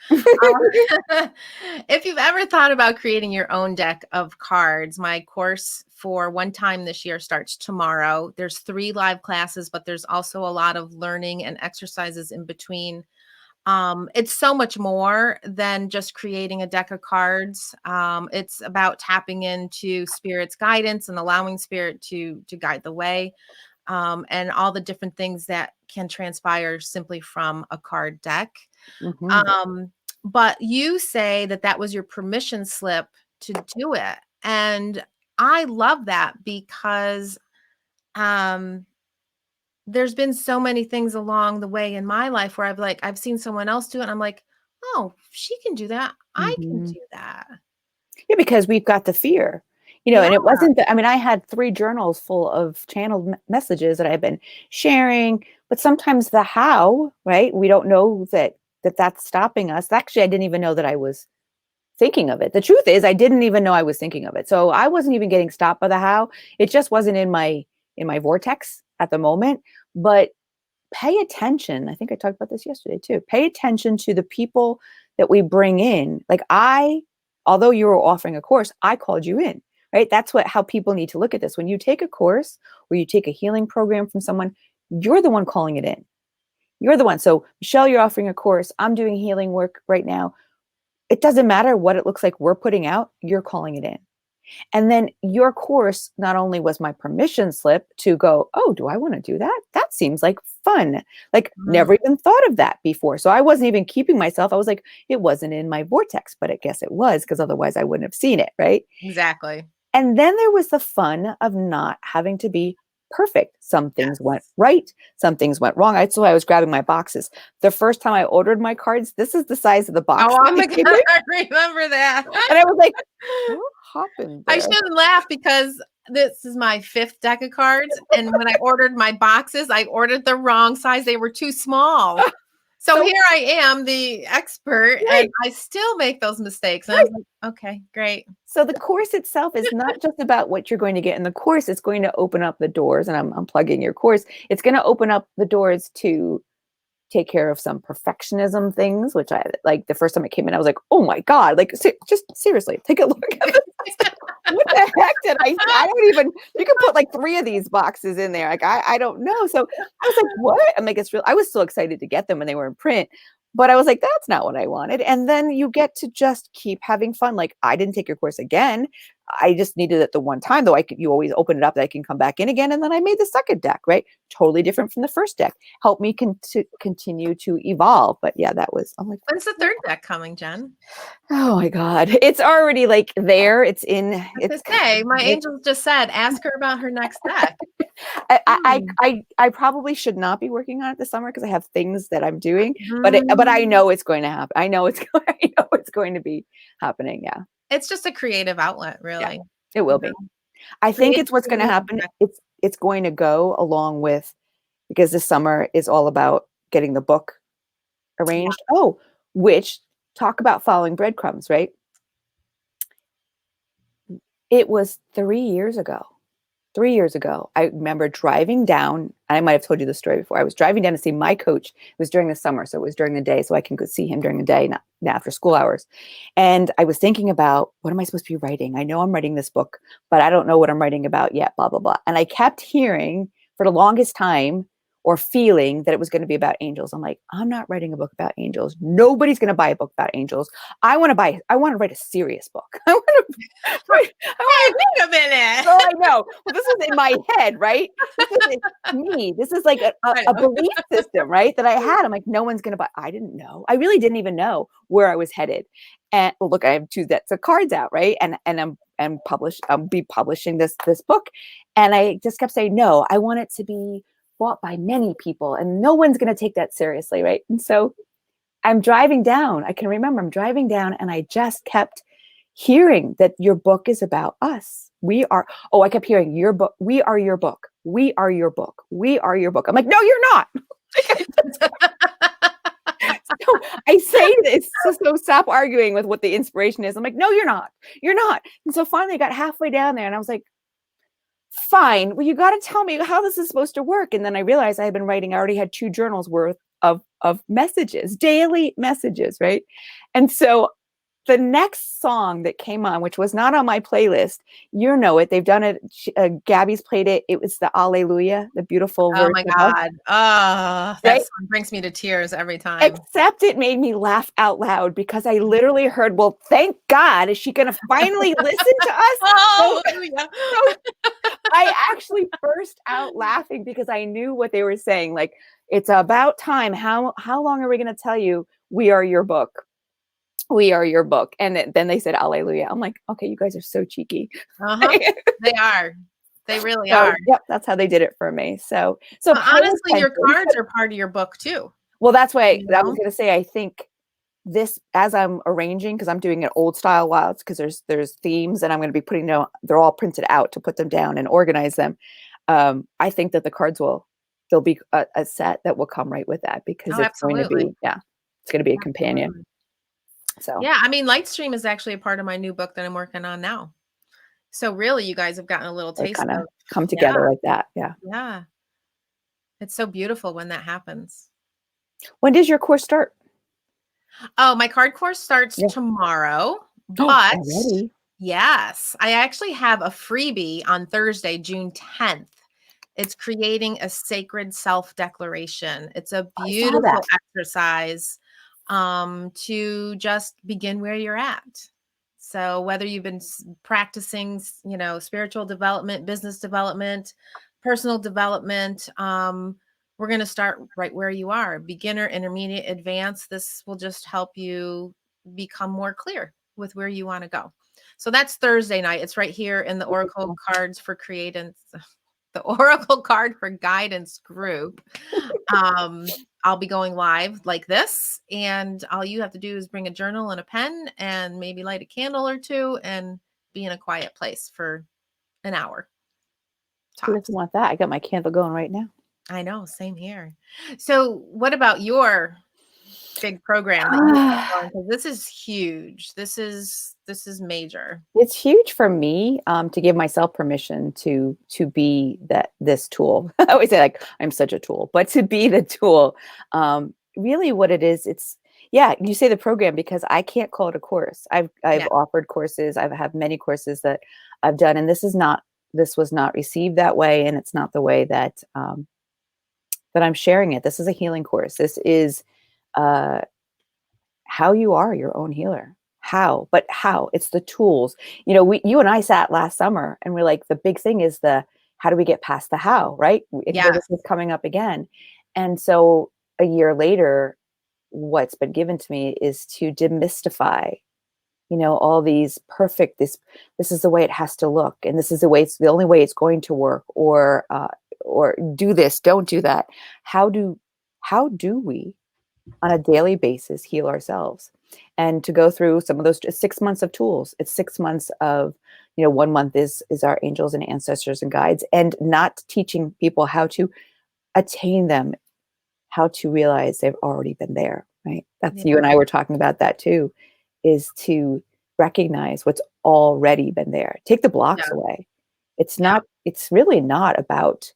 Speaker 1: If you've ever thought about creating your own deck of cards, my course for one time this year starts tomorrow. There's 3 live classes, but there's also a lot of learning and exercises in between. It's so much more than just creating a deck of cards. It's about tapping into spirit's guidance and allowing spirit to guide the way, and all the different things that can transpire simply from a card deck.
Speaker 2: Mhm.
Speaker 1: Um, but you say that that was your permission slip to do it. And I love that because um, there's been so many things along the way in my life where I've seen someone else do it, and I'm like, "Oh, she can do that. I can
Speaker 2: Mhm.
Speaker 1: do that."
Speaker 2: Yeah, because we've got the fear,
Speaker 1: Yeah.
Speaker 2: and it wasn't that, I mean, I had 3 journals full of channeled messages that I've been sharing, but sometimes the how, right? We don't know that's stopping us. Actually, I didn't even know that I was thinking of it. The truth is I didn't even know I was thinking of it. So I wasn't even getting stopped by the how. It just wasn't in my vortex at the moment, but pay attention. I think I talked about this yesterday too. Pay attention to the people that we bring in. Like although you were offering a course, I called you in, right? That's how people need to look at this. When you take a course or you take a healing program from someone, you're the one calling it in. You're the one. So Michelle, you're offering a course. I'm doing healing work right now. It doesn't matter what it looks like we're putting out, you're calling it in. And then your course not only was my permission slip to go, oh, do I want to do that? That seems like fun. Like,
Speaker 1: Mm,
Speaker 2: never even thought of that before. So I wasn't even keeping myself. I was like, it wasn't in my vortex, but I guess it was, because otherwise I wouldn't have seen it. Right.
Speaker 1: exactly.
Speaker 2: And then there was the fun of not having to be perfect. Some things went
Speaker 1: Yes.
Speaker 2: right, some things went wrong. That's why I was grabbing my boxes. The first time I ordered my cards, this is the size of the box
Speaker 1: Oh,
Speaker 2: that
Speaker 1: oh
Speaker 2: they
Speaker 1: my
Speaker 2: came
Speaker 1: god,
Speaker 2: in.
Speaker 1: I remember that.
Speaker 2: And I was like, what happened
Speaker 1: I
Speaker 2: there?
Speaker 1: shouldn't laugh because this is my 5th deck of cards, and when I ordered my boxes, I ordered the wrong size, they were too small. So
Speaker 2: So,
Speaker 1: here I am, the expert, and
Speaker 2: right,
Speaker 1: I still make those mistakes, and I was
Speaker 2: right.
Speaker 1: like, "Okay, great."
Speaker 2: So the course itself is not just about what you're going to get in the course. It's going to open up the doors, and I'm plugging your course. It's going to open up the doors to take care of some perfectionism things, which I like. The first time it came in, I was like, oh my God, like, just seriously, take a look at this. What the heck did I don't even, you can put like 3 of these boxes in there. Like, I don't know. So I was like, what? I'm like, it's real. I was so excited to get them when they were in print, but I was like, that's not what I wanted. And then you get to just keep having fun. Like, I didn't take your course again. I just needed it the one time, though. You always open it up that I can come back in again. And then I made the second deck, right? Totally different from the first deck. Help me to continue to evolve. But yeah, that was, I'm like,
Speaker 1: When's the 3rd deck coming, Jen?
Speaker 2: oh my God. It's already like there. It's in,
Speaker 1: I was
Speaker 2: it's,
Speaker 1: gonna say, my angel just said, "Ask her about her next deck." Hmm.
Speaker 2: I probably should not be working on it this summer because I have things that I'm doing, but I
Speaker 1: Mm.
Speaker 2: know it's going to happen. I know it's going, I know it's going to be happening. Yeah.
Speaker 1: It's just a creative outlet,
Speaker 2: Yeah.
Speaker 1: really.
Speaker 2: It
Speaker 1: You
Speaker 2: will be.
Speaker 1: know,
Speaker 2: I think it's what's going to
Speaker 1: creativity and
Speaker 2: happen. It's going to go along with, because this summer is all about getting the book
Speaker 1: yeah.
Speaker 2: arranged. Oh, which, talk about following breadcrumbs, right? It was 3 years ago. 3 years ago, I remember driving down. I might have told you the story before. I was driving down to see my coach. It was during the summer, so it was during the day, so I can go see him during the day, not after school hours. And I was thinking about, what am I supposed to be writing? I know I'm writing this book, but I don't know what I'm writing about yet, blah, blah, blah. And I kept hearing for the longest time, or feeling that it was going to be about angels. I'm like, I'm not writing a book about angels. Nobody's going to buy a book about angels. I want to write a serious book. I
Speaker 1: Hey,
Speaker 2: want
Speaker 1: wait a minute.
Speaker 2: Oh, I know. Well, this is in my head, right? This isn't me. This is like
Speaker 1: I
Speaker 2: a
Speaker 1: know.
Speaker 2: belief system, right? That I had. I'm like, no one's gonna buy. I didn't know. I really didn't even know where I was headed. And well, look, I have 2 sets of cards out, right? And I'll be publishing this book. And I just kept saying, no, I want it to be bought by many people, and no one's gonna take that seriously, right? And so I'm driving down. I can remember I'm driving down, and I just kept hearing that your book is about us. We are, oh, I kept hearing your book. We are your book. We are your book. We are your book. I'm like, no, you're not. So I say this, so stop arguing with what the inspiration is. I'm like, no, you're not. You're not. And so finally I got halfway down there, and I was like, fine. Well, you got to tell me how this is supposed to work. And then I realized I had been writing, I already had 2 journals worth of messages, daily messages, right? And so the next song that came on, which was not on my playlist, you know it. They've done it. Gabby's played it. It was the Alleluia, the beautiful
Speaker 1: Oh
Speaker 2: verse
Speaker 1: my
Speaker 2: above,
Speaker 1: god. Oh, that
Speaker 2: right?
Speaker 1: song brings me to tears every time.
Speaker 2: Except it made me laugh out loud because I literally heard, well, thank God, is she going to finally listen to us? So,
Speaker 1: Hallelujah.
Speaker 2: so I actually burst out laughing because I knew what they were saying. Like, it's about time. How long are we going to tell you we are your book? We are your book. And then they said, Alleluia. I'm like, okay, you guys are so cheeky.
Speaker 1: Uh-huh. They are. They really
Speaker 2: So,
Speaker 1: are.
Speaker 2: yep, that's how they did it for me. So
Speaker 1: But
Speaker 2: pay
Speaker 1: honestly, your
Speaker 2: attention.
Speaker 1: cards are part of your book too,
Speaker 2: Well, that's why
Speaker 1: you
Speaker 2: I was
Speaker 1: know?
Speaker 2: gonna say, I think this, as I'm arranging, because I'm doing it old style wilds, because there's themes, and I'm gonna be putting them, they're all printed out to put them down and organize them. I think that the cards there'll be a set that will come right with that, because
Speaker 1: Oh,
Speaker 2: it's going to
Speaker 1: absolutely.
Speaker 2: be, yeah, it's gonna be a companion.
Speaker 1: Absolutely.
Speaker 2: So
Speaker 1: Yeah, I mean, Lightstream is actually a part of my new book that I'm working on now. So really, you guys have gotten a little
Speaker 2: they
Speaker 1: taste
Speaker 2: kind of
Speaker 1: of.
Speaker 2: come
Speaker 1: Yeah,
Speaker 2: together like that. Yeah.
Speaker 1: yeah. It's so beautiful when that happens.
Speaker 2: When does your course start?
Speaker 1: Oh, my card course starts
Speaker 2: Yeah.
Speaker 1: tomorrow,
Speaker 2: Oh,
Speaker 1: but
Speaker 2: already.
Speaker 1: yes, I actually have a freebie on Thursday, June 10th. It's creating a sacred self-declaration. It's a
Speaker 2: I saw that.
Speaker 1: beautiful exercise to just begin where you're at. So whether you've been practicing, spiritual development, business development, personal development, we're going to start right where you are, beginner, intermediate, advanced. This will just help you become more clear with where you want to go. So that's Thursday night. It's right here in the Oracle Cards for Creatance, the Oracle Card for Guidance group. I'll be going live like this, and all you have to do is bring a journal and a pen and maybe light a candle or two and be in a quiet place for an hour
Speaker 2: Who doesn't
Speaker 1: tops.
Speaker 2: want that? I got my candle going right now.
Speaker 1: I know, same here. So, what about your big program that you have going? Because this is huge. This is major.
Speaker 2: It's huge for me, to give myself permission to be this tool. I always say, like, I'm such a tool, but to be the tool, really what it is, it's, yeah, you say the program because I can't call it a course. I've
Speaker 1: Yeah,
Speaker 2: offered courses. I've had many courses that I've done, and this was not received that way, and it's not the way that I'm sharing it. This is a healing course. This is uh, how you are your own healer. How? It's the tools. You and I sat last summer, and we're like, the big thing is how do we get past the how, right? Here
Speaker 1: yes,
Speaker 2: this is coming up again. And so a year later, what's been given to me is to demystify, all these perfect, this is the way it has to look, and this is the only way it's going to work, or do this, don't do that. How do we on a daily basis heal ourselves, and to go through some of those 6 months of tools. It's 6 months of, 1 month is our angels and ancestors and guides, and not teaching people how to attain them, how to realize they've already been there, right? That's, you
Speaker 1: yeah,
Speaker 2: and I were talking about that too, is to recognize what's already been there. Take the blocks
Speaker 1: yeah,
Speaker 2: away.
Speaker 1: yeah,
Speaker 2: It's really not about,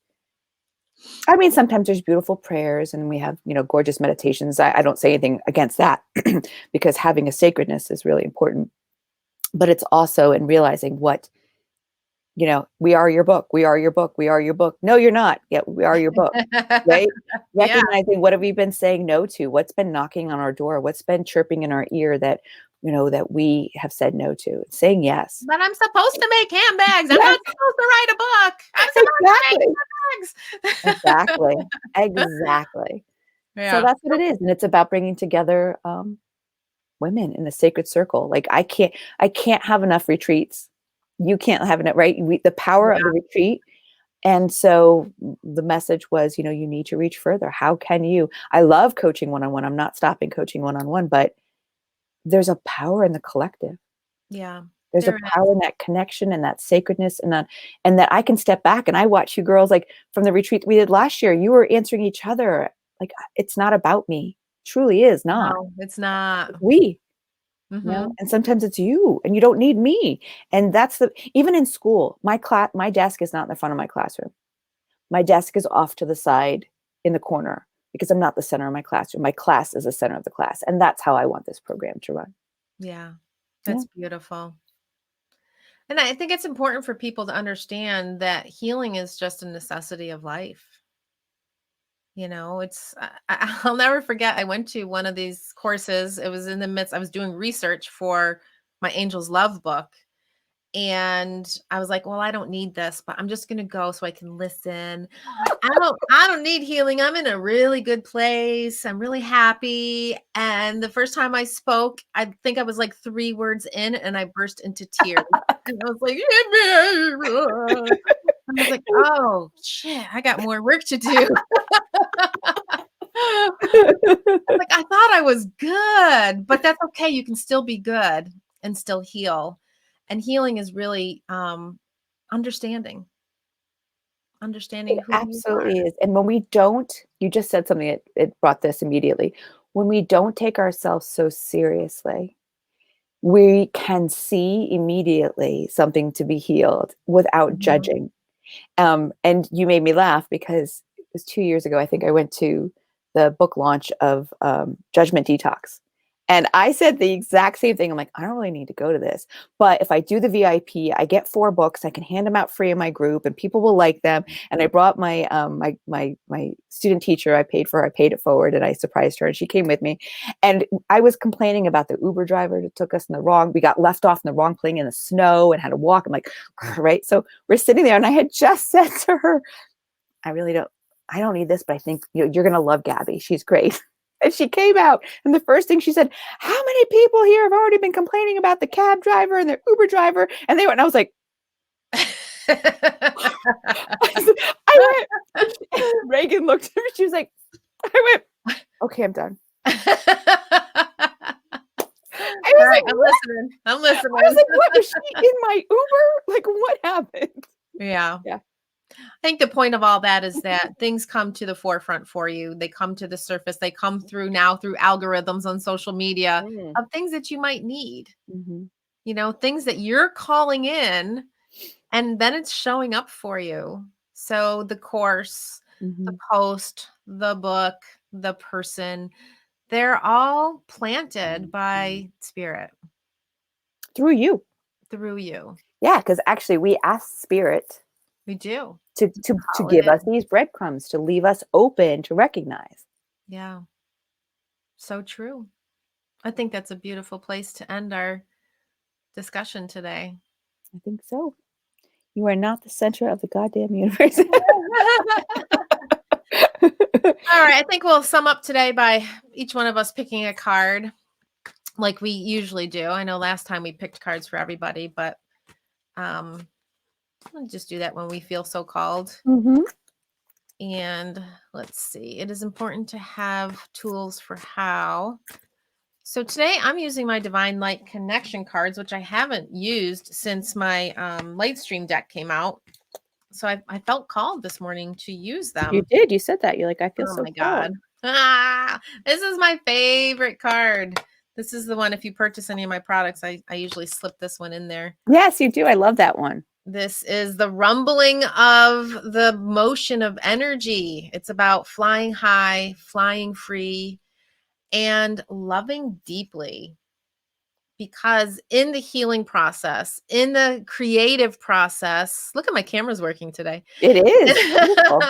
Speaker 2: I mean, sometimes there's beautiful prayers, and we have, gorgeous meditations. I don't say anything against that, because having a sacredness is really important. But it's also in realizing we are your book. We are your book. We are your book. No, you're not. Yeah, we are your book, right?
Speaker 1: yeah.
Speaker 2: Recognizing, what have we been saying no to? What's been knocking on our door? What's been chirping in our ear that we have said no to? Saying yes.
Speaker 1: But I'm supposed to make handbags. I'm
Speaker 2: Yes,
Speaker 1: not supposed to write a book. I'm supposed to make
Speaker 2: exactly. Exactly.
Speaker 1: handbags.
Speaker 2: Exactly. So
Speaker 1: Yeah.
Speaker 2: that's what it is. And it's about bringing together, women in a sacred circle. Like, I can't have enough retreats. You can't have enough, right? The power of the
Speaker 1: Yeah.
Speaker 2: retreat. And so the message was, you need to reach further. How can you? I love coaching one-on-one. I'm not stopping coaching one-on-one, but there's a power in the collective.
Speaker 1: Yeah.
Speaker 2: There's a
Speaker 1: There
Speaker 2: power
Speaker 1: is.
Speaker 2: in that connection and that sacredness, and that I can step back, and I watch you girls, like, from the retreat we did last year. You were answering each other. Like, it's not about me. Truly is not.
Speaker 1: No, it's not.
Speaker 2: It's we.
Speaker 1: Mhm.
Speaker 2: And sometimes it's you, and you don't need me. And even in school, my desk is not in the front of my classroom. My desk is off to the side in the corner, because I'm not the center of my classroom. My class is the center of the class. And that's how I want this program to run.
Speaker 1: Yeah.
Speaker 2: Yeah.
Speaker 1: That's beautiful. And I think it's important for people to understand that healing is just a necessity of life. I'll never forget. I went to one of these courses. It was in the midst, I was doing research for my Angel's Love book. And I was like, well, I don't need this, but I'm just going to go so I can listen. I don't need healing. I'm in a really good place. I'm really happy. And the first time I spoke, I think I was like 3 words in, and I burst into tears. And I was like, I was oh, shit, I got more work to do. Like, I thought I was good, but that's okay. You can still be good and still heal. And healing is really understanding,
Speaker 2: It
Speaker 1: understanding who you are.
Speaker 2: absolutely is. And when we don't, you just said something that it brought this immediately. When we don't take ourselves so seriously, we can see immediately something to be healed without
Speaker 1: Mhm.
Speaker 2: judging. And you made me laugh because it was 2 years ago. I think I went to the book launch of Judgment Detox. And I said the exact same thing. I'm like, I don't really need to go to this. But if I do the VIP, I get 4 books. I can hand them out free in my group and people will like them. And I brought my student teacher, I paid for her, I paid it forward and I surprised her and she came with me. And I was complaining about the Uber driver that took us in the wrong, we got left off in the wrong plane in the snow and had to walk. I'm like, right. So we're sitting there and I had just said to her, I don't need this, but I think you're going to love Gabby. She's great. And she came out and the first thing she said, how many people here have already been complaining about the cab driver and the Uber driver? And they went, and I was like, I went, and Reagan looked at me. She was like, I went, okay, I'm done. I
Speaker 1: All
Speaker 2: was
Speaker 1: right,
Speaker 2: like,
Speaker 1: I'm
Speaker 2: what?
Speaker 1: listening. I'm
Speaker 2: I was
Speaker 1: listening.
Speaker 2: like, what was she in my Uber? Like, what happened?
Speaker 1: Yeah.
Speaker 2: Yeah.
Speaker 1: I think the point of all that is that things come to the forefront for you. They come to the surface. They come through now through algorithms on social media
Speaker 2: Mm.
Speaker 1: of things that you might need,
Speaker 2: Mm-hmm.
Speaker 1: things that you're calling in, and then it's showing up for you. So the course, the
Speaker 2: Mm-hmm.
Speaker 1: post, the book, the person, they're all planted by spirit
Speaker 2: Through you.
Speaker 1: through you.
Speaker 2: Yeah, because actually we asked spirit
Speaker 1: We do.
Speaker 2: to
Speaker 1: Call it
Speaker 2: give us
Speaker 1: in.
Speaker 2: these breadcrumbs, to leave us open to recognize.
Speaker 1: Yeah. So true. I think that's a beautiful place to end our discussion today.
Speaker 2: I think so. You are not the center of the goddamn universe.
Speaker 1: All right, I think we'll sum up today by each one of us picking a card like we usually do. I know last time we picked cards for everybody, but um we'll just do that when we feel so called.
Speaker 2: Mm-hmm.
Speaker 1: And let's see. It is important to have tools for how. So today I'm using my Divine Light Connection cards, which I haven't used since my light stream deck came out. So I felt called this morning to use
Speaker 2: You
Speaker 1: them.
Speaker 2: did. You said that. You're like, I feel
Speaker 1: Oh
Speaker 2: so
Speaker 1: my God.
Speaker 2: called.
Speaker 1: This is my favorite card. This is the one, if you purchase any of my products, I usually slip this one in there.
Speaker 2: Yes, you do. I love that one.
Speaker 1: This is the rumbling of the motion of energy. It's about flying high, flying free, and loving deeply. Because in the healing process, in the creative process, look at my camera's working today.
Speaker 2: It is beautiful.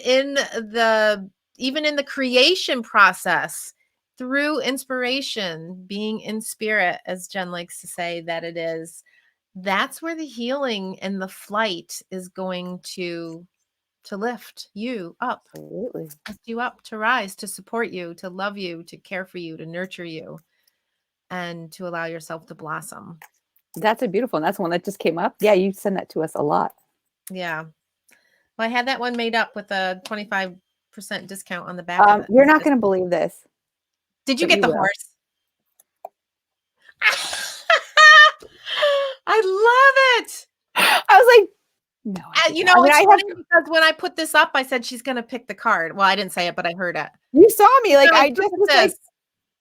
Speaker 1: In the even in the creation process, through inspiration, being in spirit, as Jen likes to say that it is, that's where the healing and the flight is going to lift you up,
Speaker 2: Absolutely.
Speaker 1: lift you up, to rise, to support you, to love you, to care for you, to nurture you, and to allow yourself to blossom.
Speaker 2: That's a beautiful. And that's one that just came up. Yeah, you send that to us a lot.
Speaker 1: Yeah. Well, I had that one made up with a 25% discount on the back of it.
Speaker 2: You're not going to believe this,
Speaker 1: Did you
Speaker 2: but
Speaker 1: get
Speaker 2: you
Speaker 1: the
Speaker 2: will.
Speaker 1: horse? I love it.
Speaker 2: I was like, no, I did not. I mean,
Speaker 1: It's
Speaker 2: I have.
Speaker 1: funny because when I put this up, I said she's going to pick the card. Well, I didn't say it, but I heard it.
Speaker 2: You saw me. Like I
Speaker 1: Look
Speaker 2: just
Speaker 1: at
Speaker 2: was like,
Speaker 1: this.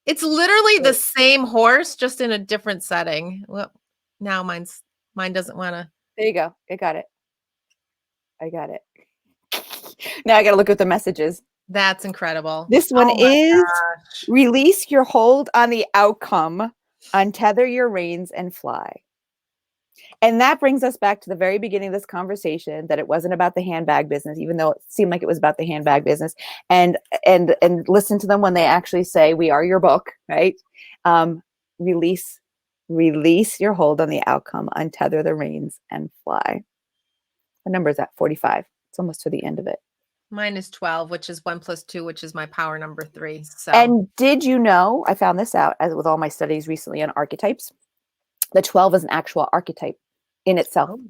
Speaker 1: It's literally the
Speaker 2: wait,
Speaker 1: same horse, just in a different setting. Well, now mine doesn't want to.
Speaker 2: there you go. I got it. I got it. Now I got to look at the messages.
Speaker 1: That's incredible.
Speaker 2: This one
Speaker 1: Oh my
Speaker 2: is
Speaker 1: gosh.
Speaker 2: release your hold on the outcome, untether your reins and fly. And that brings us back to the very beginning of this conversation, that it wasn't about the handbag business, even though it seemed like it was about the handbag business. And listen to them when they actually say, we are your book, right? Um, release, release your hold on the outcome, untether the reins and fly. What number is that? 45. It's almost to the end of it.
Speaker 1: Mine is 12, which is 1 plus 2, which is my power number 3. So,
Speaker 2: And did you know, I found this out as with all my studies recently on archetypes, the 12 is an actual archetype in itself.
Speaker 1: oh,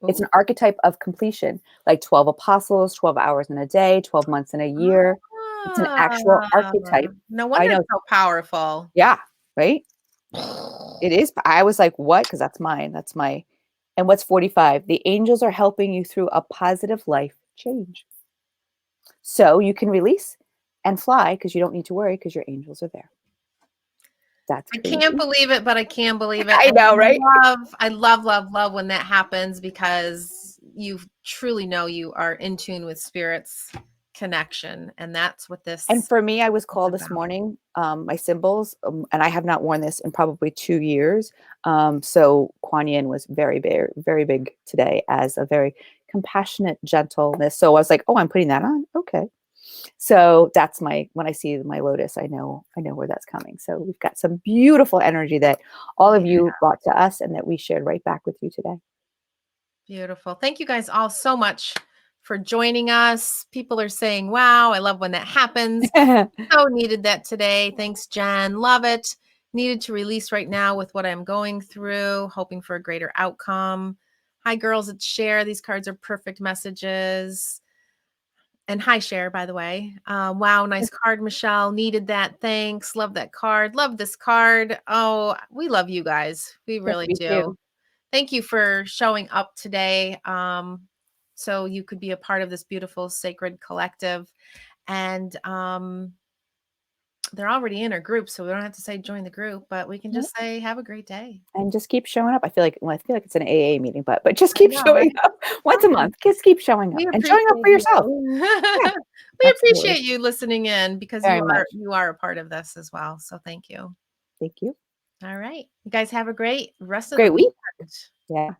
Speaker 2: It's
Speaker 1: Ooh.
Speaker 2: an archetype of completion, like 12 apostles, 12 hours in a day, 12 months in a year. It's an actual
Speaker 1: Ah,
Speaker 2: archetype.
Speaker 1: no
Speaker 2: I
Speaker 1: wonder
Speaker 2: know.
Speaker 1: it's so powerful.
Speaker 2: Yeah, right? It is. I was like, what? Because that's mine. That's my. And what's 45? The angels are helping you through a positive life change. So you can release and fly because you don't need to worry because your angels are there. That's
Speaker 1: I can't
Speaker 2: crazy.
Speaker 1: believe it, but I can believe it.
Speaker 2: I
Speaker 1: And
Speaker 2: know, right?
Speaker 1: I love, love, love when that happens because you truly know you are in tune with spirit's connection. And that's what
Speaker 2: And
Speaker 1: this
Speaker 2: for me, I was
Speaker 1: is
Speaker 2: called this
Speaker 1: about.
Speaker 2: morning, my symbols, and I have not worn this in probably 2 years. So Kuan Yin was very, very, very big today as a very compassionate gentleness. So I was like, oh, I'm putting that on. Okay. So that's my, when I see my lotus, I know where that's coming. So we've got some beautiful energy that all
Speaker 1: Yeah,
Speaker 2: of you brought to us and that we shared right back with you today.
Speaker 1: beautiful. Thank you guys all so much for joining us. People are saying, wow, I love when that happens. So needed that today. Thanks, Jen. Love it. Needed to release right now with what I'm going through, hoping for a greater outcome. Hi, girls. It's Cher. These cards are perfect messages. And hi, Cher, by the way. Wow, nice card, Michelle. Needed that. Thanks. Love that card. Love this card. Oh, we love you guys. We
Speaker 2: Yes,
Speaker 1: really
Speaker 2: we
Speaker 1: do.
Speaker 2: do.
Speaker 1: Thank you for showing up today. So you could be a part of this beautiful sacred collective. And they're already in our group, so we don't have to say join the group, but we can
Speaker 2: Yep.
Speaker 1: just say have a great day.
Speaker 2: And just keep showing up. I feel like, well, I feel like it's an AA meeting, but just
Speaker 1: I
Speaker 2: keep
Speaker 1: know,
Speaker 2: showing
Speaker 1: right?
Speaker 2: up once a month. Just keep showing up
Speaker 1: We
Speaker 2: and showing up
Speaker 1: appreciate
Speaker 2: for yourself.
Speaker 1: you.
Speaker 2: Yeah,
Speaker 1: We
Speaker 2: absolutely.
Speaker 1: appreciate you listening in because
Speaker 2: Very much.
Speaker 1: you are a part of this as well. So thank you.
Speaker 2: Thank you.
Speaker 1: All right. You guys have a great rest of the
Speaker 2: Great week.
Speaker 1: weekend.
Speaker 2: Yeah.